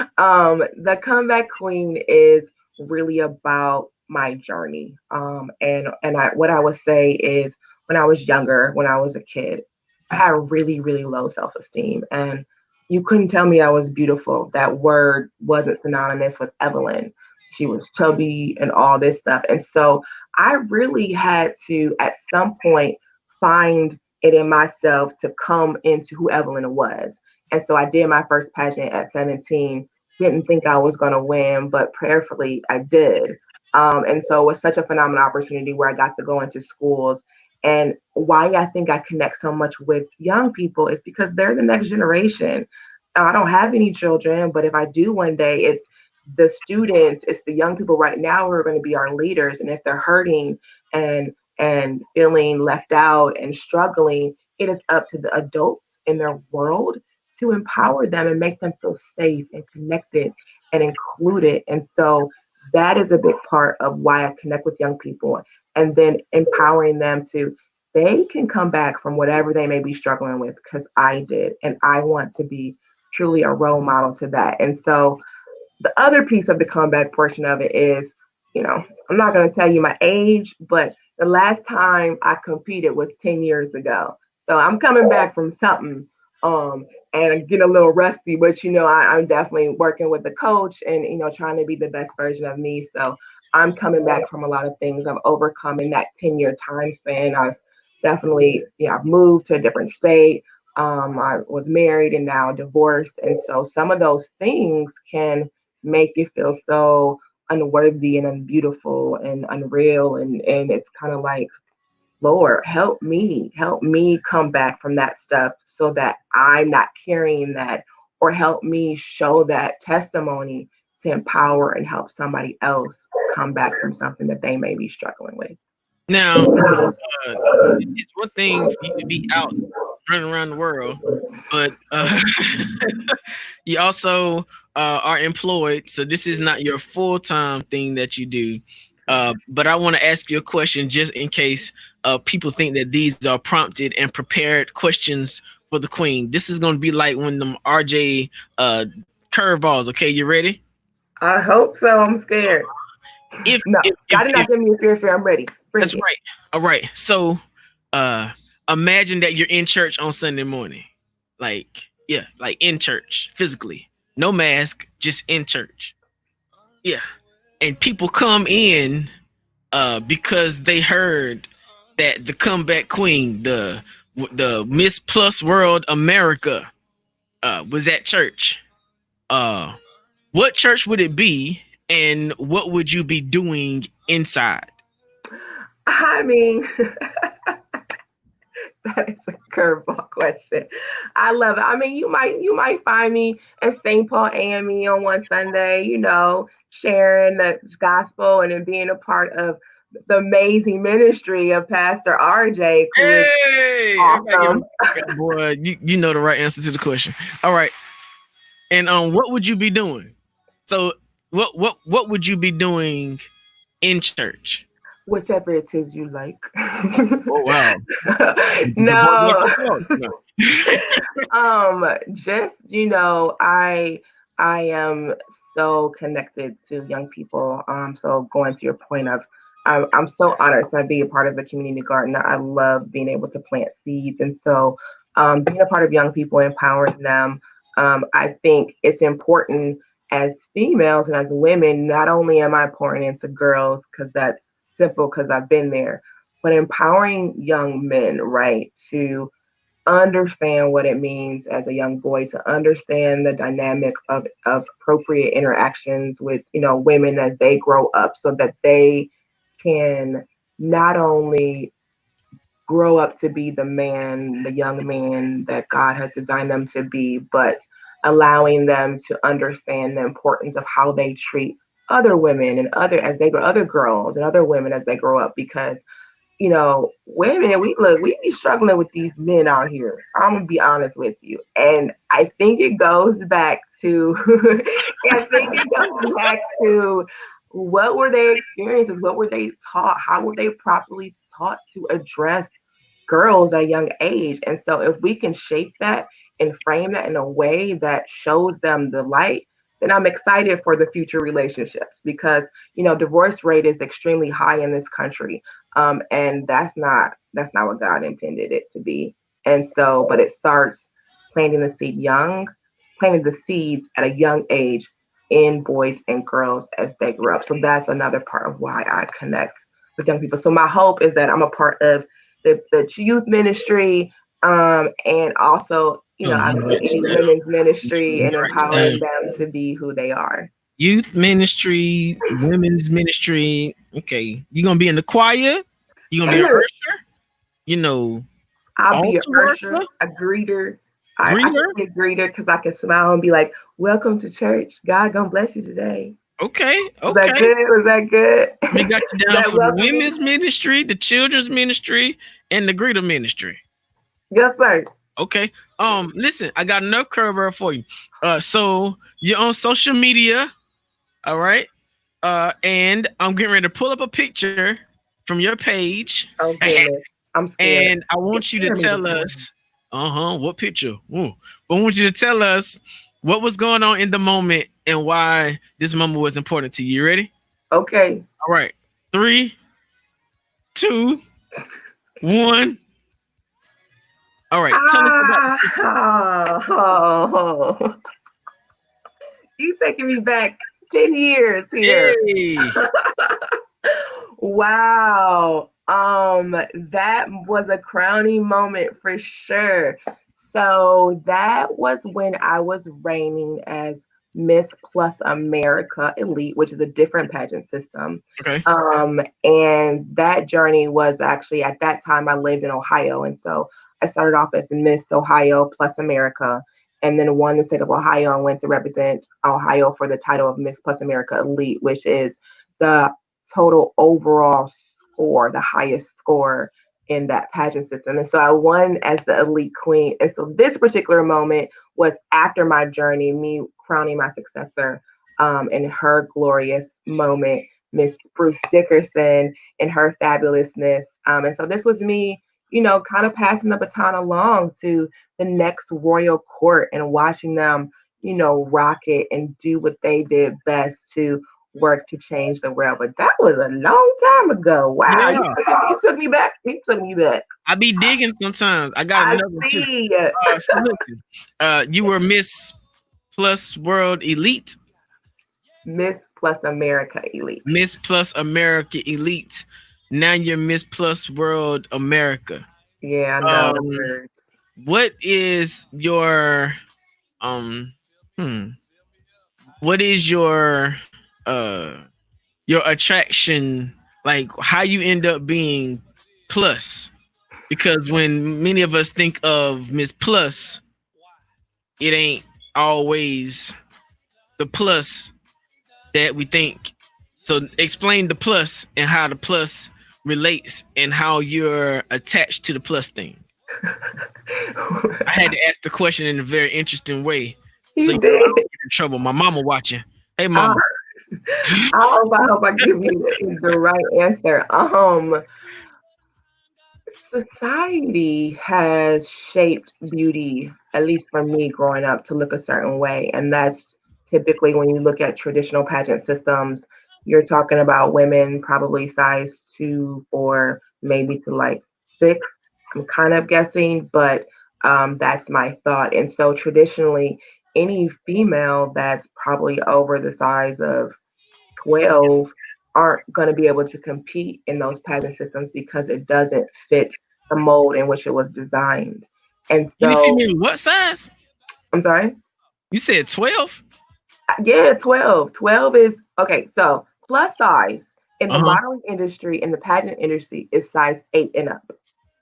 The comeback queen is really about my journey. What I would say is, when I was younger, when I was a kid, I had really, really low self-esteem, and you couldn't tell me I was beautiful. That word wasn't synonymous with Evelyn. She was chubby and all this stuff. And so I really had to, at some point, find it in myself to come into who Evelyn was. And so I did my first pageant at 17. Didn't think I was going to win, but prayerfully I did. And so it was such a phenomenal opportunity where I got to go into schools. And why I think I connect so much with young people is because they're the next generation. I don't have any children, but if I do one day, it's the students, it's the young people right now who are going to be our leaders. And if they're hurting and feeling left out and struggling, it is up to the adults in their world to empower them and make them feel safe and connected and included. And so that is a big part of why I connect with young people, and then empowering them to, they can come back from whatever they may be struggling with, because I did. And I want to be truly a role model to that. And so the other piece of the comeback portion of it is, I'm not going to tell you my age, but the last time I competed was 10 years ago. So I'm coming back from something, and getting a little rusty, but I'm definitely working with the coach and, trying to be the best version of me. So I'm coming back from a lot of things. I've overcome in that 10-year time span. I've definitely, I've moved to a different state. I was married and now divorced. And so some of those things can make you feel so unworthy and unbeautiful and unreal. And it's kind of like, Lord, help me come back from that stuff so that I'm not carrying that, or help me show that testimony to empower and help somebody else come back from something that they may be struggling with. Now, it's one thing for you to be out running around the world, but you also are employed. So this is not your full-time thing that you do. But I want to ask you a question just in case people think that these are prompted and prepared questions for the queen. This is going to be like when them RJ curveballs. Okay, you ready? I hope so. I'm scared. Gotta not give me a fear. I'm ready. That's right. All right. So imagine that you're in church on Sunday morning. Like in church physically. No mask, just in church. Yeah. And people come in because they heard that the comeback queen, the Miss Plus World America, was at church. What church would it be, and what would you be doing inside? I mean, that is a curveball question. I love it. I mean, you might find me at St. Paul AME on one Sunday, sharing the gospel and then being a part of the amazing ministry of Pastor RJ. Hey, awesome. Boy, you know the right answer to the question. All right. And what would you be doing? So what would you be doing in church? Whatever it is you like. Oh wow. No. Just, I am so connected to young people. So going to your point of, I'm so honored to be a part of the community garden. I love being able to plant seeds. And so being a part of young people, empowering them, I think it's important as females and as women. Not only am I pouring into girls, because that's simple, because I've been there, but empowering young men, right, to understand what it means as a young boy, to understand the dynamic of appropriate interactions with, women as they grow up, so that they can not only grow up to be the young man that God has designed them to be, but allowing them to understand the importance of how they treat other women and other girls and other women as they grow up. Because women, we be struggling with these men out here. I'm gonna be honest with you. And I think it goes back to what were their experiences? What were they taught? How were they properly taught to address girls at a young age? And so if we can shape that and frame that in a way that shows them the light, then I'm excited for the future relationships, because divorce rate is extremely high in this country, and that's not what God intended it to be. And so, but it starts planting the seeds at a young age in boys and girls as they grow up. So that's another part of why I connect with young people. So my hope is that I'm a part of the youth ministry, and also, obviously any women's ministry and empowering them to be who they are. Youth ministry, women's ministry. Okay, you gonna be in the choir? You gonna be an usher? I'll be an altar usher, worker? a greeter. I Greeter? can be a greeter because I can smile and be like, "Welcome to church. God gonna bless you today." Okay. Was that good? Was that good? We got you down That for the welcoming? women's ministry, the children's ministry, and the greeter ministry. Yes, sir. Okay. Listen, I got enough curveball for you. So you're on social media, all right? And I'm getting ready to pull up a picture from your page. Oh goodness, I'm scared. And I want you to tell us, what picture? Ooh. I want you to tell us what was going on in the moment and why this moment was important to you. You ready? Okay. All right. 3, 2, 1. All right. Tell us about. You taking me back 10 years here. Hey. Wow. That was a crowning moment for sure. So that was when I was reigning as Miss Plus America Elite, which is a different pageant system. Okay. And that journey was actually, at that time I lived in Ohio. And so I started off as Miss Ohio Plus America, and then won the state of Ohio and went to represent Ohio for the title of Miss Plus America Elite, which is the total overall score, the highest score in that pageant system. And so I won as the elite queen. And so this particular moment was after my journey, me crowning my successor, in her glorious moment, Miss Bruce Dickerson, and her fabulousness. And so this was me, kind of passing the baton along to the next royal court and watching them, rock it and do what they did best to work to change the world. But that was a long time ago. Wow. Yeah. You took me back. You took me back. I be digging sometimes. I got another see. So listen, you were Miss Plus World Elite. Miss Plus America Elite. Miss Plus America Elite. Now you're Miss Plus World America. Yeah, I know. What is your what is your attraction, like how you end up being plus? Because when many of us think of Miss Plus, it ain't always the plus that we think. So explain the plus and how the plus relates and how you're attached to the plus thing. I had to ask the question in a very interesting way. So you don't get in trouble. My mama watching. Hey, mama. I hope I give you the right answer. Society has shaped beauty, at least for me growing up, to look a certain way. And that's typically when you look at traditional pageant systems, you're talking about women probably size 2, 4, maybe to like 6. I'm kind of guessing, but that's my thought. And so traditionally, any female that's probably over the size of 12 aren't going to be able to compete in those pageant systems because it doesn't fit the mold in which it was designed. And so, what size? I'm sorry? You said 12? Yeah, 12. 12 is, okay, so plus size in the modeling industry, in the pageant industry, is size 8 and up.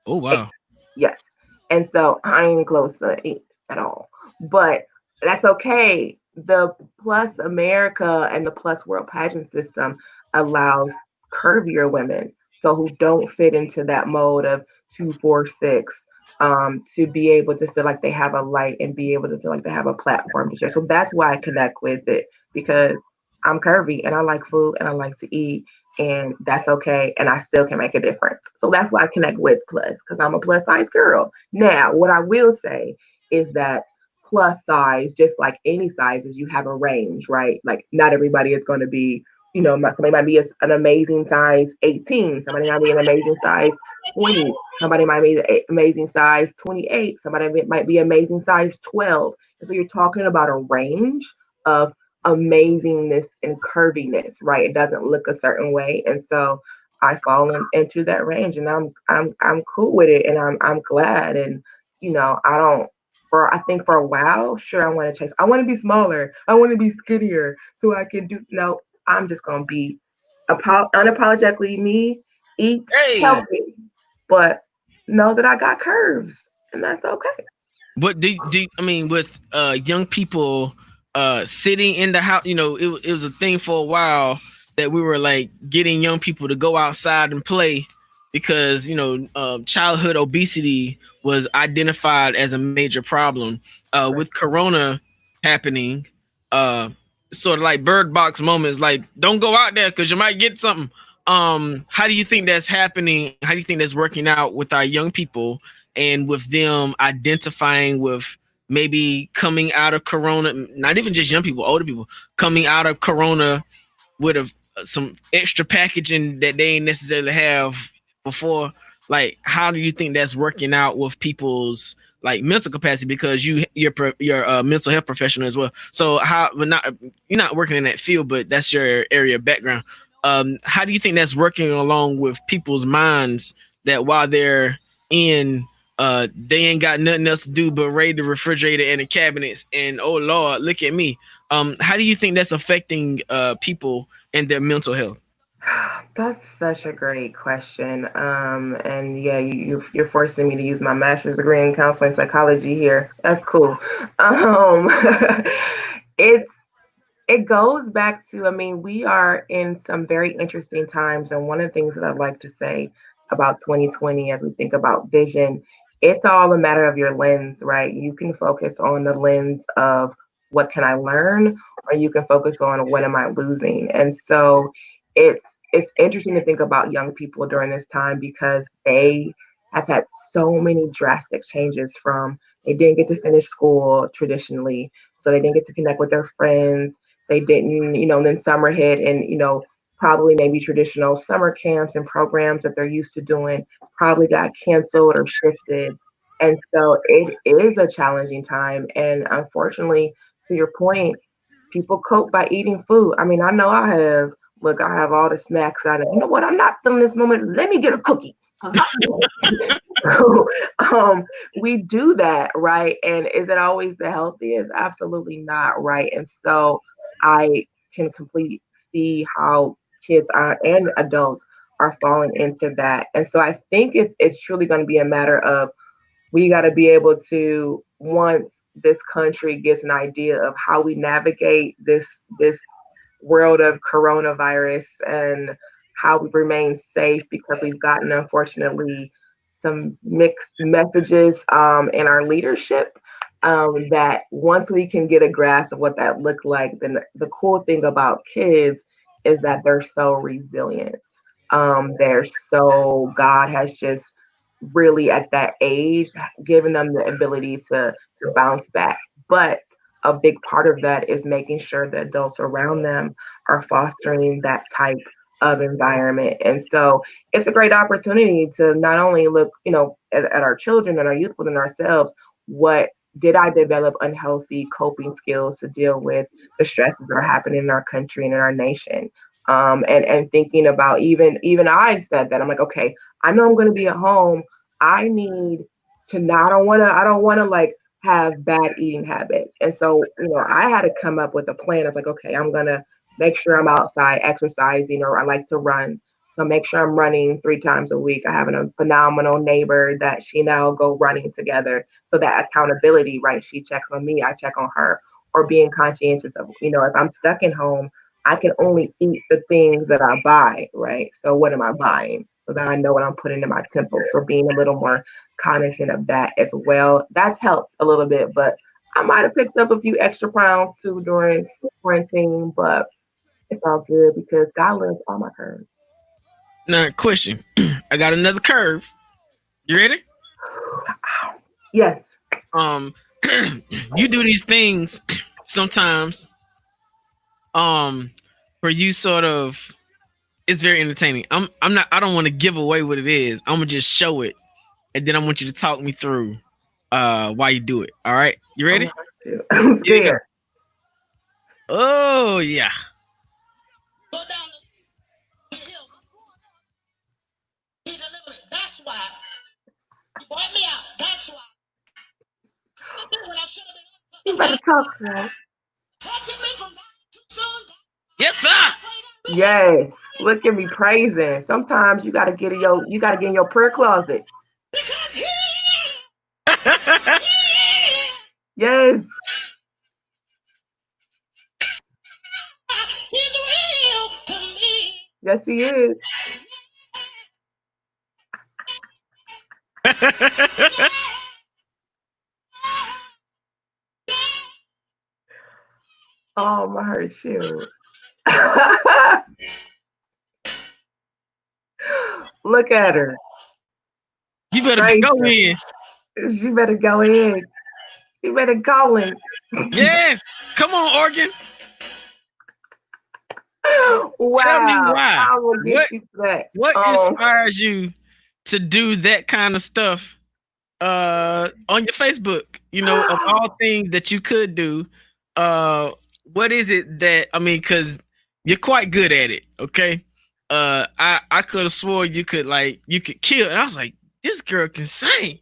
Oh, wow. 8. Yes. And so I ain't close to 8 at all. But that's okay. The Plus America and the Plus World pageant system allows curvier women, so who don't fit into that mold of 2, 4, 6, to be able to feel like they have a light and be able to feel like they have a platform to share. So that's why I connect with it, because I'm curvy and I like food and I like to eat, and that's okay. And I still can make a difference. So that's why I connect with plus, because I'm a plus size girl. Now, what I will say is that plus size, just like any sizes, you have a range, right? Like not everybody is going to be, somebody might be an amazing size 18, somebody might be an amazing size 20, somebody might be an amazing size 28, somebody might be amazing size 12. And so you're talking about a range of amazingness and curviness, right? It doesn't look a certain way. And so I fall into that range, and I'm cool with it, and I'm glad. And I don't. I think for a while, sure, I want to chase. I want to be smaller. I want to be skinnier, so I can do. No, I'm just gonna be unapologetically me. Eat Hey, healthy, but know that I got curves, and that's okay. what do I mean with young people sitting in the house? It was a thing for a while that we were like getting young people to go outside and play because childhood obesity was identified as a major problem. With Corona happening, sort of like bird box moments, like don't go out there because you might get something. How do you think that's happening? How do you think that's working out with our young people and with them identifying with maybe coming out of Corona? Not even just young people, older people coming out of Corona with some extra packaging that they ain't necessarily have before. Like, how do you think that's working out with people's like mental capacity? Because you're a mental health professional as well. So you're not working in that field, but that's your area of background. How do you think that's working along with people's minds that while they're in they ain't got nothing else to do but raid the refrigerator and the cabinets and oh Lord, look at me. How do you think that's affecting people and their mental health? That's such a great question. And yeah, you're forcing me to use my master's degree in counseling psychology here. That's cool. Um, it's it goes back to, I mean, we are in some very interesting times. And one of the things that I'd like to say about 2020 as we think about vision, it's all a matter of your lens, right? You can focus on the lens of what can I learn, or you can focus on what am I losing. And so it's interesting to think about young people during this time because they have had so many drastic changes from they didn't get to finish school traditionally, so they didn't get to connect with their friends. They didn't, then summer hit and, probably maybe traditional summer camps and programs that they're used to doing probably got canceled or shifted. And so it is a challenging time. And unfortunately, to your point, people cope by eating food. I mean, I know I have, look, I have all the snacks out of, you know what, I'm not feeling this moment. Let me get a cookie. So, we do that, right? And is it always the healthiest? Absolutely not, right? And so I can completely see how kids are and adults are falling into that. And so I think it's truly going to be a matter of we got to be able to, once this country gets an idea of how we navigate this world of coronavirus and how we remain safe, because we've gotten, unfortunately, some mixed messages in our leadership, that once we can get a grasp of what that looked like, then the cool thing about kids is that they're so resilient. God has just really at that age given them the ability to bounce back. But a big part of that is making sure the adults around them are fostering that type of environment. And so it's a great opportunity to not only look, at our children and our youth within ourselves, what did I develop unhealthy coping skills to deal with the stresses that are happening in our country and in our nation? And thinking about even I've said that I'm like, okay, I know I'm going to be at home. I need to not, I don't want to like have bad eating habits. And so, I had to come up with a plan of like, okay, I'm going to make sure I'm outside exercising, or I like to run. So make sure I'm running 3 times a week. I have a phenomenal neighbor that she and I'll go running together. So that accountability, right? She checks on me, I check on her, or being conscientious of, if I'm stuck at home, I can only eat the things that I buy, right? So what am I buying? So that I know what I'm putting in my temple. So being a little more cognizant of that as well. That's helped a little bit, but I might have picked up a few extra pounds too during quarantine, but it's all good because God loves all my curves. Now, question. I got another curve. You ready? Yes. You do these things sometimes, where you sort of, it's very entertaining. I don't want to give away what it is. I'm gonna just show it, and then I want you to talk me through why you do it. All right, you ready? I'm scared. Oh yeah. You better talk, girl. Yes, sir. Yes. Look at me praising. Sometimes you gotta get in your prayer closet. Yes. Yes, he is. Oh, my heart, shoot. Look at her. You better Praise go her. in. She better go in. She better go in. Yes. Come on, organ. Wow. Tell me why. I will get you to that. What inspires you to do that kind of stuff on your Facebook? You know, of all things that you could do, what is it that because you're quite good at it, okay? I could have swore you could kill, and I was like, this girl can sing.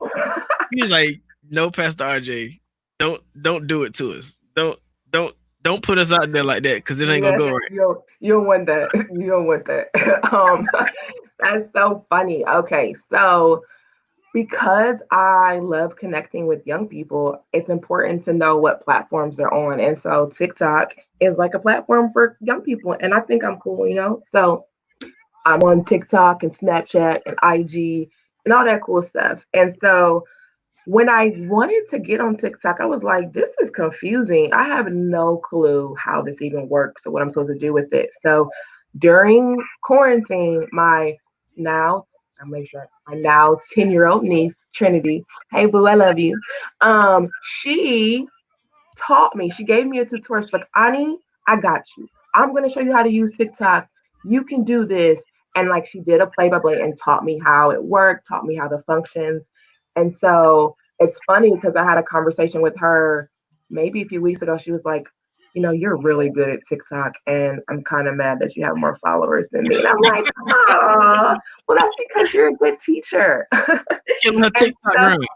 He was like, no, Pastor RJ, don't do it to us. Don't put us out there like that because it ain't gonna go right. You don't want that. You don't want that. That's so funny. Okay, so because I love connecting with young people, it's important to know what platforms they're on. And so TikTok is like a platform for young people. And I think I'm cool, you know? So I'm on TikTok and Snapchat and IG and all that cool stuff. And so when I wanted to get on TikTok, I was like, this is confusing. I have no clue how this even works or what I'm supposed to do with it. So during quarantine, my now 10-year-old niece, Trinity, hey boo, I love you. She taught me, she gave me a tutorial. She's like, Ani, I got you. I'm gonna show you how to use TikTok. You can do this. And like she did a play-by-play and taught me how it worked, taught me how the functions. And so it's funny because I had a conversation with her maybe a few weeks ago. She was like, you're really good at TikTok, and I'm kind of mad that you have more followers than me. And I'm like, oh, well, that's because you're a good teacher. Killing her TikTok grind.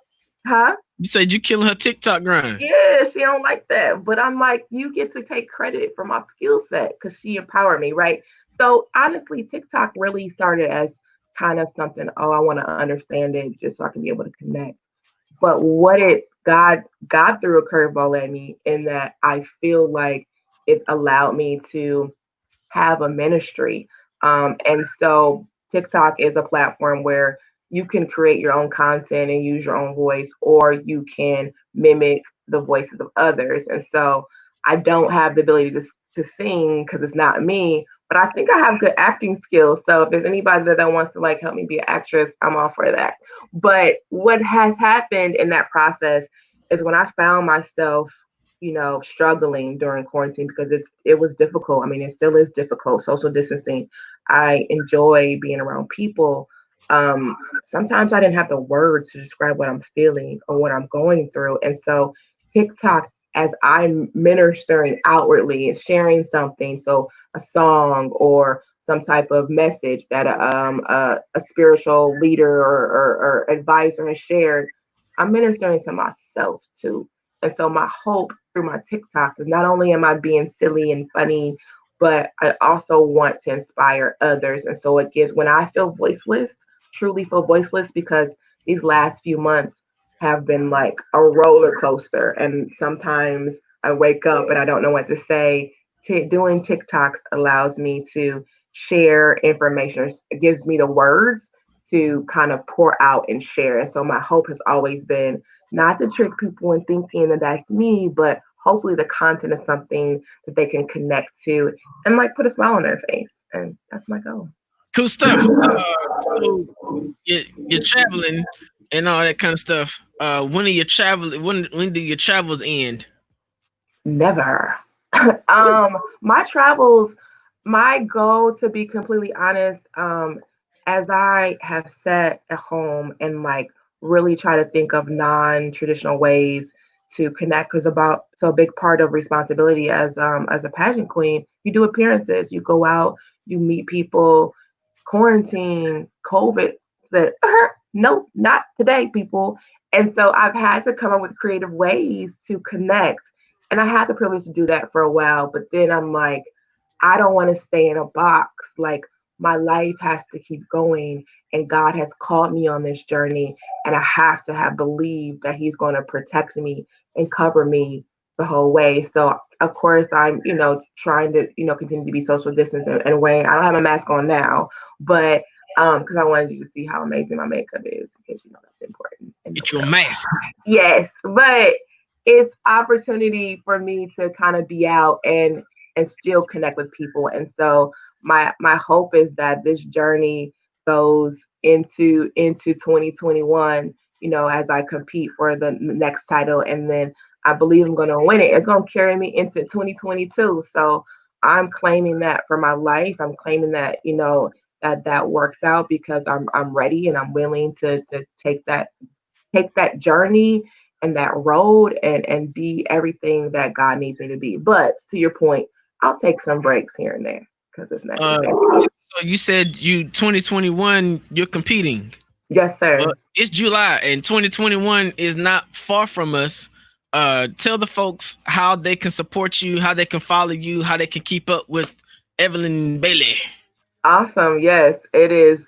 Huh? You said you killing her TikTok grind. Yeah, she don't like that. But I'm like, you get to take credit for my skill set because she empowered me, right? So honestly, TikTok really started as kind of something, I want to understand it just so I can be able to connect. But God threw a curveball at me in that I feel like it allowed me to have a ministry. And so TikTok is a platform where you can create your own content and use your own voice, or you can mimic the voices of others. And so I don't have the ability to sing because it's not me, but I think I have good acting skills. So if there's anybody that wants to help me be an actress, I'm all for that. But what has happened in that process is when I found myself, struggling during quarantine because it was difficult. I mean, it still is difficult, social distancing. I enjoy being around people. Sometimes I didn't have the words to describe what I'm feeling or what I'm going through. And so TikTok, as I'm ministering outwardly and sharing something, so a song or some type of message that a spiritual leader or advisor has shared, I'm ministering to myself too. And so my hope through my TikToks is not only am I being silly and funny, but I also want to inspire others. And so it gives, when I feel voiceless, truly feel voiceless, because these last few months have been like a roller coaster. And sometimes I wake up and I don't know what to say. Doing TikToks allows me to share information. It gives me the words to kind of pour out and share. And so my hope has always been not to trick people in thinking that that's me, but hopefully the content is something that they can connect to and put a smile on their face. And that's my goal. Cool stuff. So you're traveling and all that kind of stuff. When do your travels end? Never. My travels, my goal, to be completely honest, as I have sat at home and really try to think of non-traditional ways to connect, because a big part of responsibility as a pageant queen, you do appearances, you go out, you meet people. Quarantine, COVID, that nope, not today, people. And so I've had to come up with creative ways to connect And I had the privilege to do that for a while, but then I'm like, I don't want to stay in a box. Like, my life has to keep going, and God has called me on this journey, and I have to have believed that He's going to protect me and cover me the whole way. So of course I'm, trying to, continue to be social distance in a way. I don't have a mask on now, but because I wanted you to see how amazing my makeup is, because that's important. Get your mask. Yes, but it's opportunity for me to kind of be out and still connect with people. And so my hope is that this journey goes into 2021, as I compete for the next title, and then I believe I'm going to win it. It's going to carry me into 2022. So I'm claiming that for my life. I'm claiming that, that works out, because I'm ready and I'm willing to take that journey and that road and be everything that God needs me to be. But to your point, I'll take some breaks here and there because it's necessary. So you said 2021, you're competing. Yes, sir. It's July and 2021 is not far from us. Tell the folks how they can support you, how they can follow you, how they can keep up with Evelyn Bailey. Awesome. Yes, it is.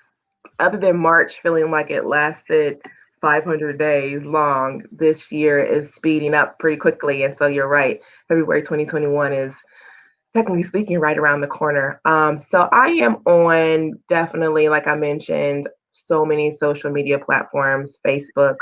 Other than March feeling like it lasted 500 days long, this year is speeding up pretty quickly. And so you're right. February 2021 is, technically speaking, right around the corner. So I am on, definitely, like I mentioned, so many social media platforms. Facebook,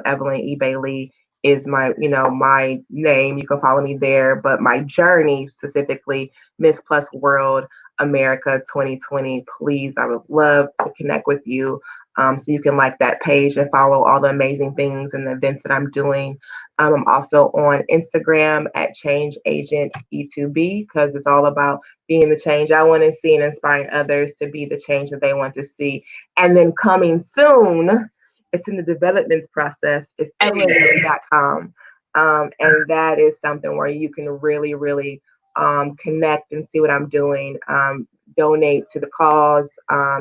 Evelyn E. Bailey is my, my name. You can follow me there. But my journey, specifically Miss Plus World America 2020, please, I would love to connect with you. So you can like that page and follow all the amazing things and the events that I'm doing. I'm also on Instagram at Change Agent E2B, because it's all about being the change I want to see and inspiring others to be the change that they want to see. And then coming soon, it's in the development process, it's evelynbailey.com. And that is something where you can really, really connect and see what I'm doing. Donate to the cause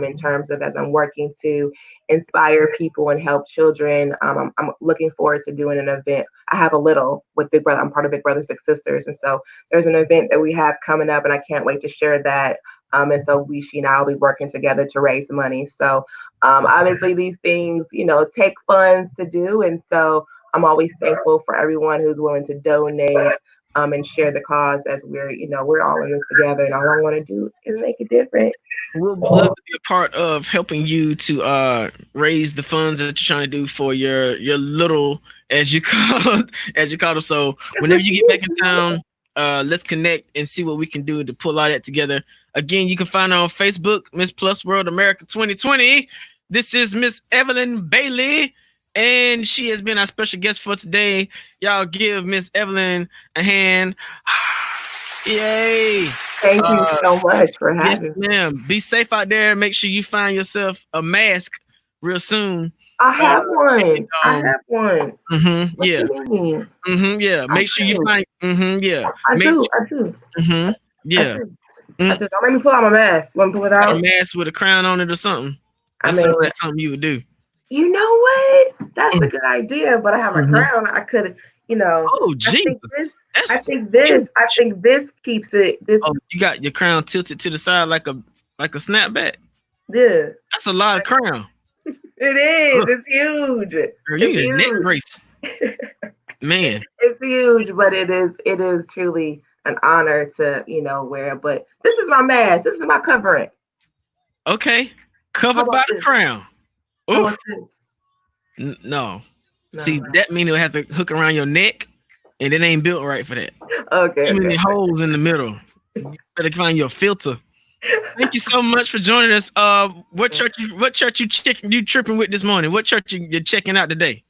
in terms of, as I'm working to inspire people and help children. I'm looking forward to doing an event. I have a little with Big Brother. I'm part of Big Brothers Big Sisters, and so there's an event that we have coming up, and I can't wait to share that. And so she and I will be working together to raise money. So obviously these things, take funds to do, and so I'm always thankful for everyone who's willing to donate. And share the cause, as we're all in this together, and all I want to do is make a difference. We'll love to be a part of helping you to raise the funds that you're trying to do for your little, as you call it. So whenever you get back in town, let's connect and see what we can do to pull all that together. Again, you can find her on Facebook, Miss Plus World America 2020. This is Miss Evelyn Bailey, and she has been our special guest for today. Y'all give Miss Evelyn a hand. Yay. Thank you so much for having me. Ma'am. Be safe out there. Make sure you find yourself a mask real soon. I have one. I have one. Mm-hmm, yeah. Mm-hmm, yeah. Make sure you find. Mm-hmm, yeah. I do. Mm-hmm, yeah. I do. Don't make me pull out my mask. Want to pull it out? A mask with a crown on it or something. That's something you would do. You know what? That's a good idea. But I have a crown. I could, Oh, Jesus. I think this keeps it. This. Oh, you got your crown tilted to the side like a snapback. Yeah. That's a lot of crown. It is. It's huge. Girl, you need a neck brace. Man. It's huge, but it is truly an honor to, wear. But this is my mask. This is my covering. Okay. Covered by the crown. No. See, that means it'll have to hook around your neck, and it ain't built right for that. Okay. Too many holes in the middle. You better find your filter. Thank you so much for joining us. What church you tripping with this morning? What church you're checking out today?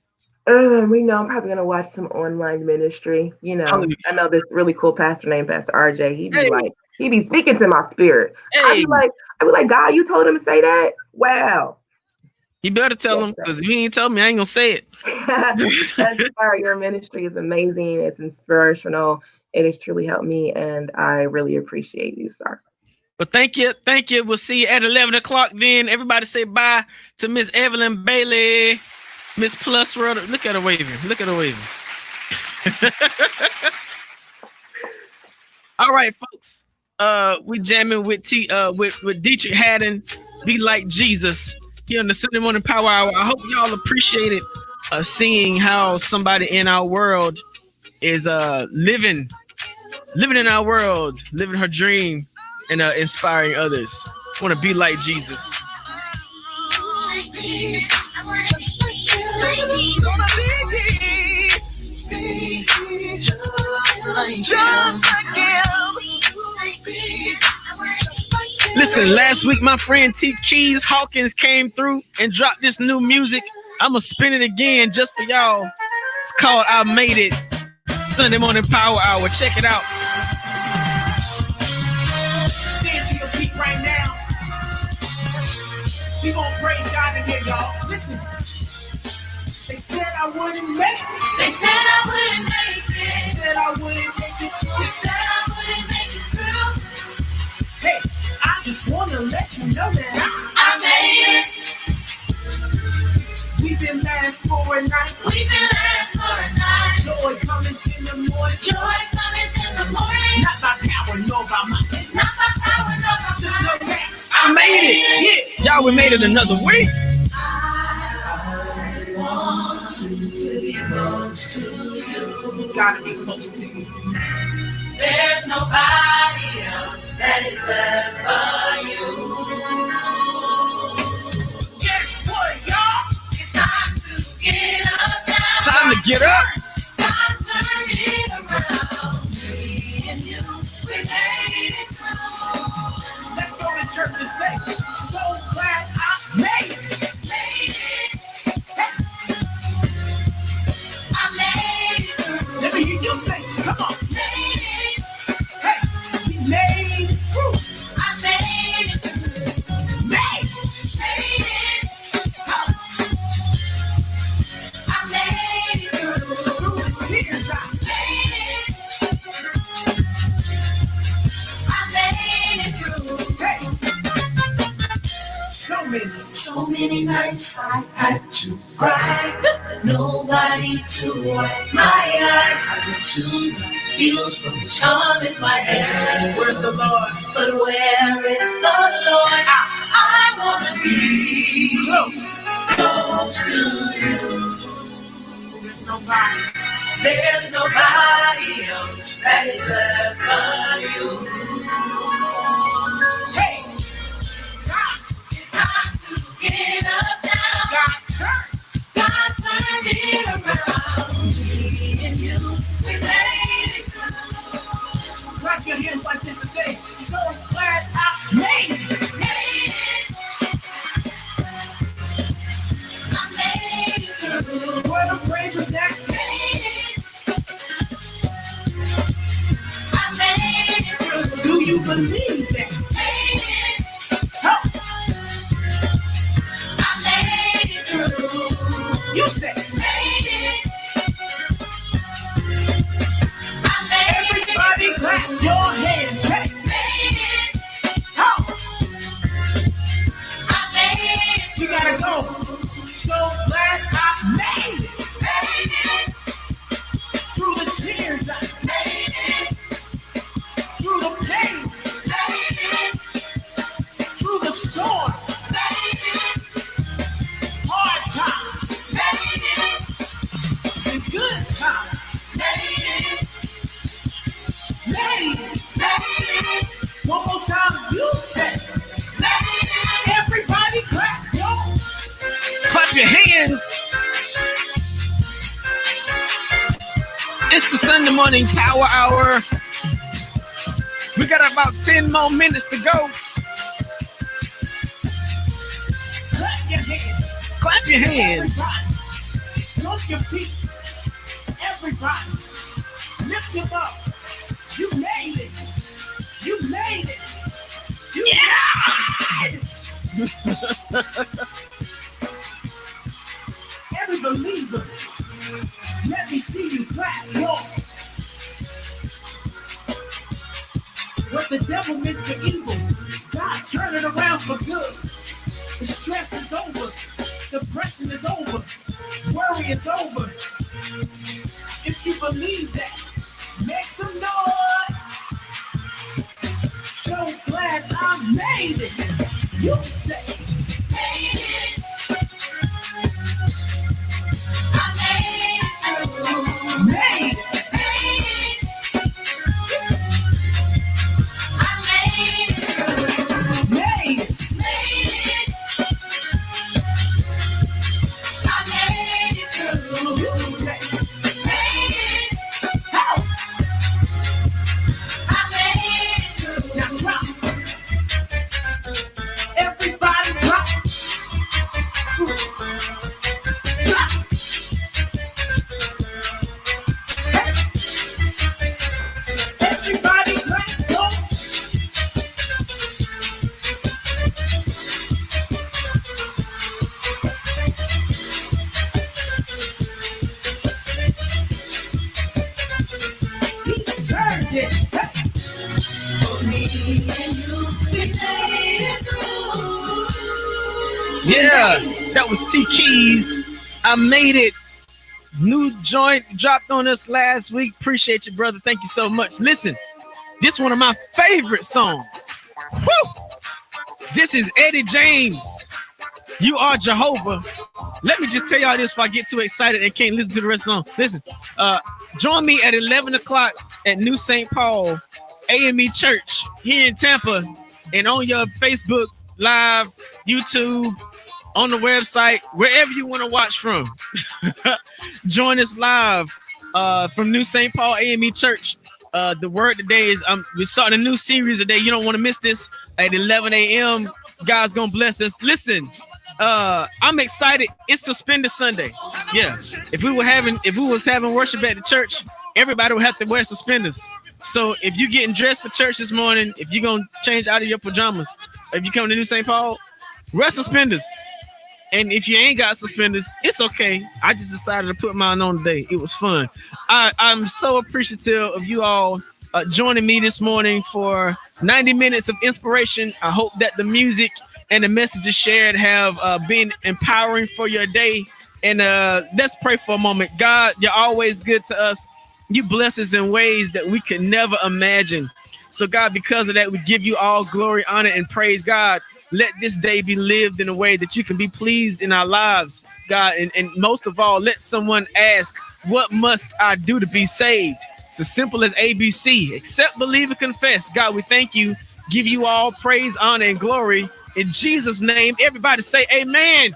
We know I'm probably gonna watch some online ministry. I know this really cool pastor named Pastor RJ. He be speaking to my spirit. I be like, God, you told him to say that? Wow. He better tell him, because if he ain't told me, I ain't gonna say it. Your ministry is amazing. It's inspirational. It has truly helped me, and I really appreciate you, sir. Well, thank you. We'll see you at 11 o'clock then. Everybody say bye to Miss Evelyn Bailey, Miss Plus World. Look at her waving. All right, folks. We jamming with with Dietrich Haddon, Be Like Jesus, here on the Sunday Morning Power Hour. I hope y'all appreciated seeing how somebody in our world is living in our world, living her dream, and inspiring others. Want to be like Jesus. Listen, last week my friend T. Keys Hawkins came through and dropped this new music. I'ma spin it again just for y'all. It's called I Made It. Sunday Morning Power Hour. Check it out. Stand to your feet right now. We gonna praise God in here, y'all. Listen. They said I wouldn't make it. They said I wouldn't make it. They said I wouldn't make it. They said I wouldn't make it through. Hey, I just wanna let you know that I made it. We've been last for a night. We've been last for a night. Joy coming in the morning. Joy coming in the morning. Not by power, nor by might. It's not by power, no by Just know that I made it. Yeah. Y'all, we made it another week. I want to be close to you. gotta be close to you. There's nobody else that is left but you. Guess what, y'all? It's time to get up now. Time to get up. God turned it around. Me and you, we made it through. Let's go to church and say, so glad I made it. Made it. I made it through. Let me hear you say, come on. Made it. Hey, we made it through. I made it through. Made Made it. I made it through. through the tears I Made it. I made it through. Hey, so many nights I had to cry. Nobody to wipe my eyes. I went to the Feels from the charm in my hair. where's the Lord? But where is the Lord? I wanna be close to you. There's nobody. There's nobody else that is left but you. Hey, it's time. It's time to get up now. God turn. God turned it around. Me and you, we made it through. Clap your hands like this and say, so glad I made it. Made it. I made it through. Where the praises that Made it. I made it through. do you believe that? Made it. Huh? I made it through. You say, Made it. I made it. everybody clap your hands. Hey, Made it. huh? I made it. You gotta go. So glad I made it. Made it. Through the tears, I Made it. through the pain, Made it. through the storm, Made it. hard times, Made it. and good times. Made it. Made it. Made it. One more time, you say, Made it. everybody clap your Clap your hands. It's the Sunday Morning Power Hour. We got about 10 more minutes to go. clap your hands. Clap your hands. Everybody, stomp your feet. Everybody, lift them up. You made it. You made it. You made it. Every believer, let me see you clap your. What the devil meant for evil, God turn it around for good. The stress is over. Depression is over. Worry is over. If you believe that, make some noise. made it. You say, made it. I made it through. Made it. Made it. I made it through. Made it. Made it. I made it through. You say, made it. How? I made it through. Now drop. Everybody drop. Drop. Everybody clap. Go. He deserved it. For me and you, we made it through. Yeah, that was T Keys. I made it. New joint dropped on us last week. Appreciate you, brother. Thank you so much. Listen, this is one of my favorite songs. Woo! This is Eddie James. You Are Jehovah. Let me just tell y'all this before I get too excited and can't listen to the rest of the song. Listen, join me at 11 o'clock at New St. Paul AME Church here in Tampa, and on your Facebook Live, YouTube, on the website, wherever you want to watch from. Join us live from New St. Paul AME Church. The word today is we're starting a new series today. You don't want to miss this at 11 a.m. God's gonna bless us. Listen, I'm excited. It's Suspender Sunday. Yeah, if we was having worship at the church, everybody would have to wear suspenders. So if you're getting dressed for church this morning, if you're gonna change out of your pajamas, if you come to New St. Paul, wear suspenders. And if you ain't got suspenders, it's okay. I just decided to put mine on today. It was fun. I'm so appreciative of you all joining me this morning for 90 minutes of inspiration. I hope that the music and the messages shared have been empowering for your day. And let's pray for a moment. God, you're always good to us. You bless us in ways that we could never imagine. So God, because of that, we give you all glory, honor, and praise. God, let this day be lived in a way that you can be pleased in our lives, God. And most of all, let someone ask, what must I do to be saved? It's as simple as ABC. Accept, believe, and confess. God, we thank you. Give you all praise, honor, and glory. In Jesus' name, everybody say amen.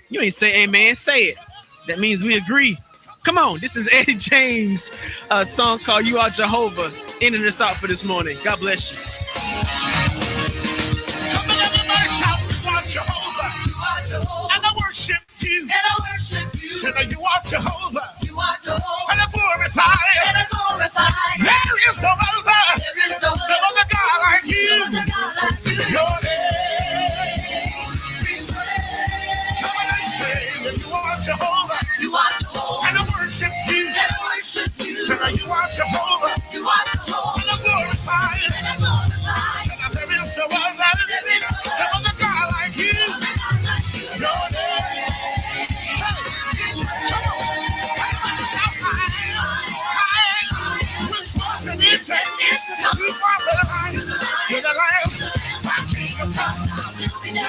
You ain't say amen. Say it. That means we agree. Come on. This is Eddie James, a song called You Are Jehovah, ending us out for this morning. God bless you. Jehovah, and I worship you. Say that you are Jehovah, and I glorify you. There is no other, no other God like you. Your name be praised. Come on and say that you are Jehovah, and I worship you. Say that you are Jehovah, and I glorify you. Say that there is no other, no other God like you. Your name. Hey, come on. Everybody shout high. Which one can be said? You are the lion. You're the lion. My kingdom come.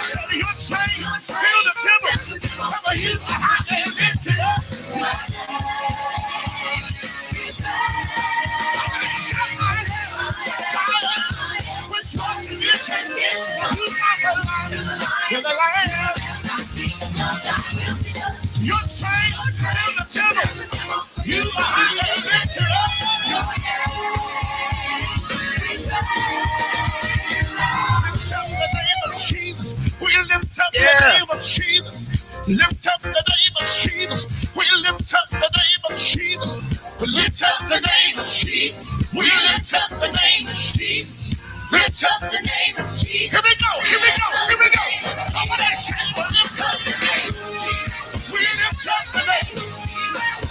Set your train. Fill the temple. Cover you. I am lifted up. Shout high. Which one can be said? You are the lion. You're the lion. Your train, fill the temple. You are highly lifted up. Lift up the name of Jesus. We lift up the name of Jesus. Lift up the name of Jesus. We lift up the name of Jesus. We lift up the name of Jesus. We lift up the name of Jesus. Lift up the name of Jesus. Here we go, here we go, here we go. Somebody say, we lift up the name of Jesus. We lift up the name.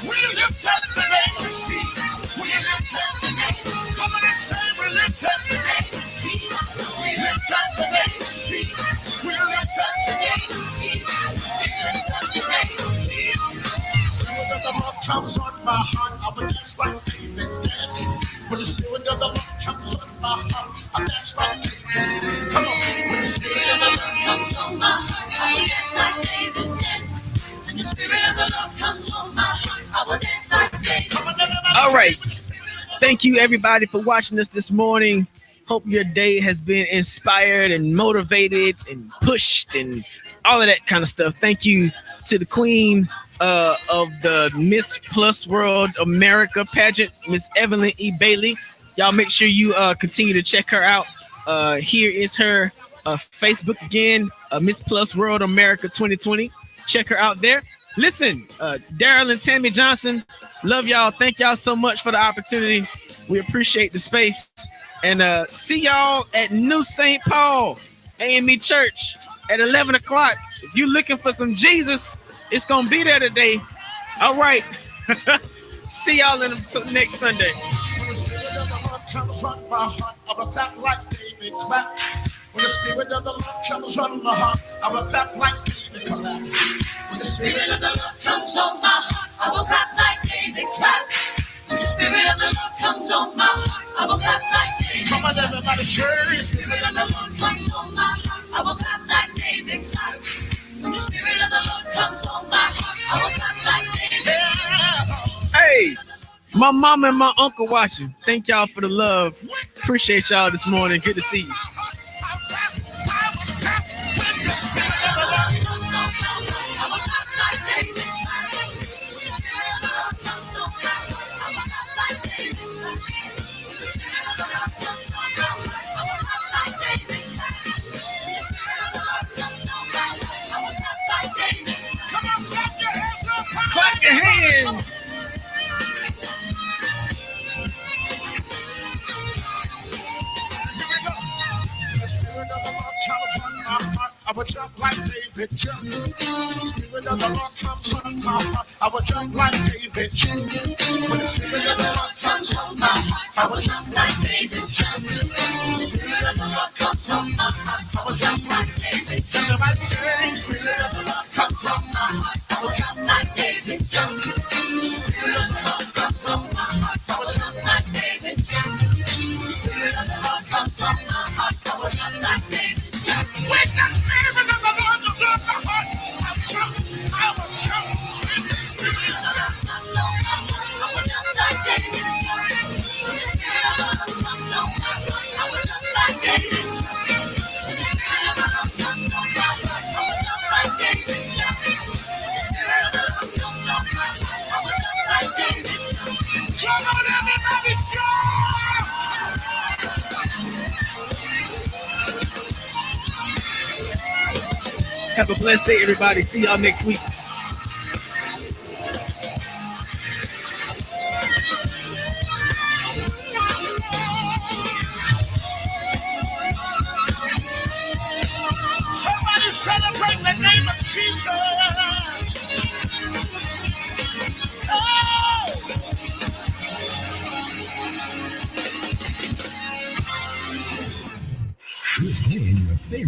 We lift up the name of Jesus. We lift up the name. Somebody say, we lift up the name of Jesus. We lift up the name of Jesus. We lift up the name of Jesus. We lift up the name of Jesus. Spirit of the Lord comes on my heart. I would dance like David danced. When the Spirit of the Lord comes on my heart, I dance like David. Come on. When the Spirit of the Lord comes on my heart, I will dance like David danced. When the Spirit of the Lord comes on my heart, I will dance like David. Come on, everybody. All right. Thank you, everybody, for watching us this morning. Hope your day has been inspired and motivated and pushed and all of that kind of stuff. Thank you to the queen of the Miss Plus World America pageant, Miss Evelyn E. Bailey. Y'all make sure you continue to check her out. Here is her Facebook again, Miss Plus World America 2020. Check her out there. Listen, Daryl and Tammy Johnson, love y'all. Thank y'all so much for the opportunity. We appreciate the space. And see y'all at New St. Paul AME Church at 11 o'clock. If you're looking for some Jesus, it's going to be there today. All right. See y'all next Sunday. When the Spirit of the Lord comes on my heart, I will clap like David clap. When the Spirit of the Lord comes on my heart, I will clap like David clap. When the Spirit of the Lord comes on my heart, I will clap like David clap. When the Spirit of the Lord comes on my heart, I will clap like David. Come on, everybody, sure. When the Spirit of the Lord comes on my heart, I will clap like David clap. When the Spirit of the Lord comes on my heart, I will clap like David. Hey, my mom and my uncle watching. Thank y'all for the love. Appreciate y'all this morning. Good to see you. Clap your hands. The Spirit of the Lord comes on my heart, I will jump like David jumped. The Spirit of the Lord comes on my heart, I will jump like David jumped. When the Spirit of the Lord comes on my heart, I will jump like David jumped. The Spirit of the Lord comes on my heart, I will jump like David jumped. Everybody say, the Spirit of the Lord comes on my heart, I will jump like David jumped. The Spirit of the Lord comes on my heart, I will jump like David jumped. The Spirit of the Lord comes on my heart, I will jump like David jumped. When the Spirit of the Lord comes on my heart, I will jump. When the Spirit of the Lord comes on my heart, I will jump like David jumped. When the Spirit of the Lord comes on my heart, I will jump like David jumped. When the Spirit of the Lord comes on my heart, I will jump like David jumped. When the Spirit of the Lord comes on my heart, I will jump like David jumped. Come on, everybody, jump! Have a blessed day, everybody. See y'all next week. Somebody celebrate the name of Jesus. Oh! Good news.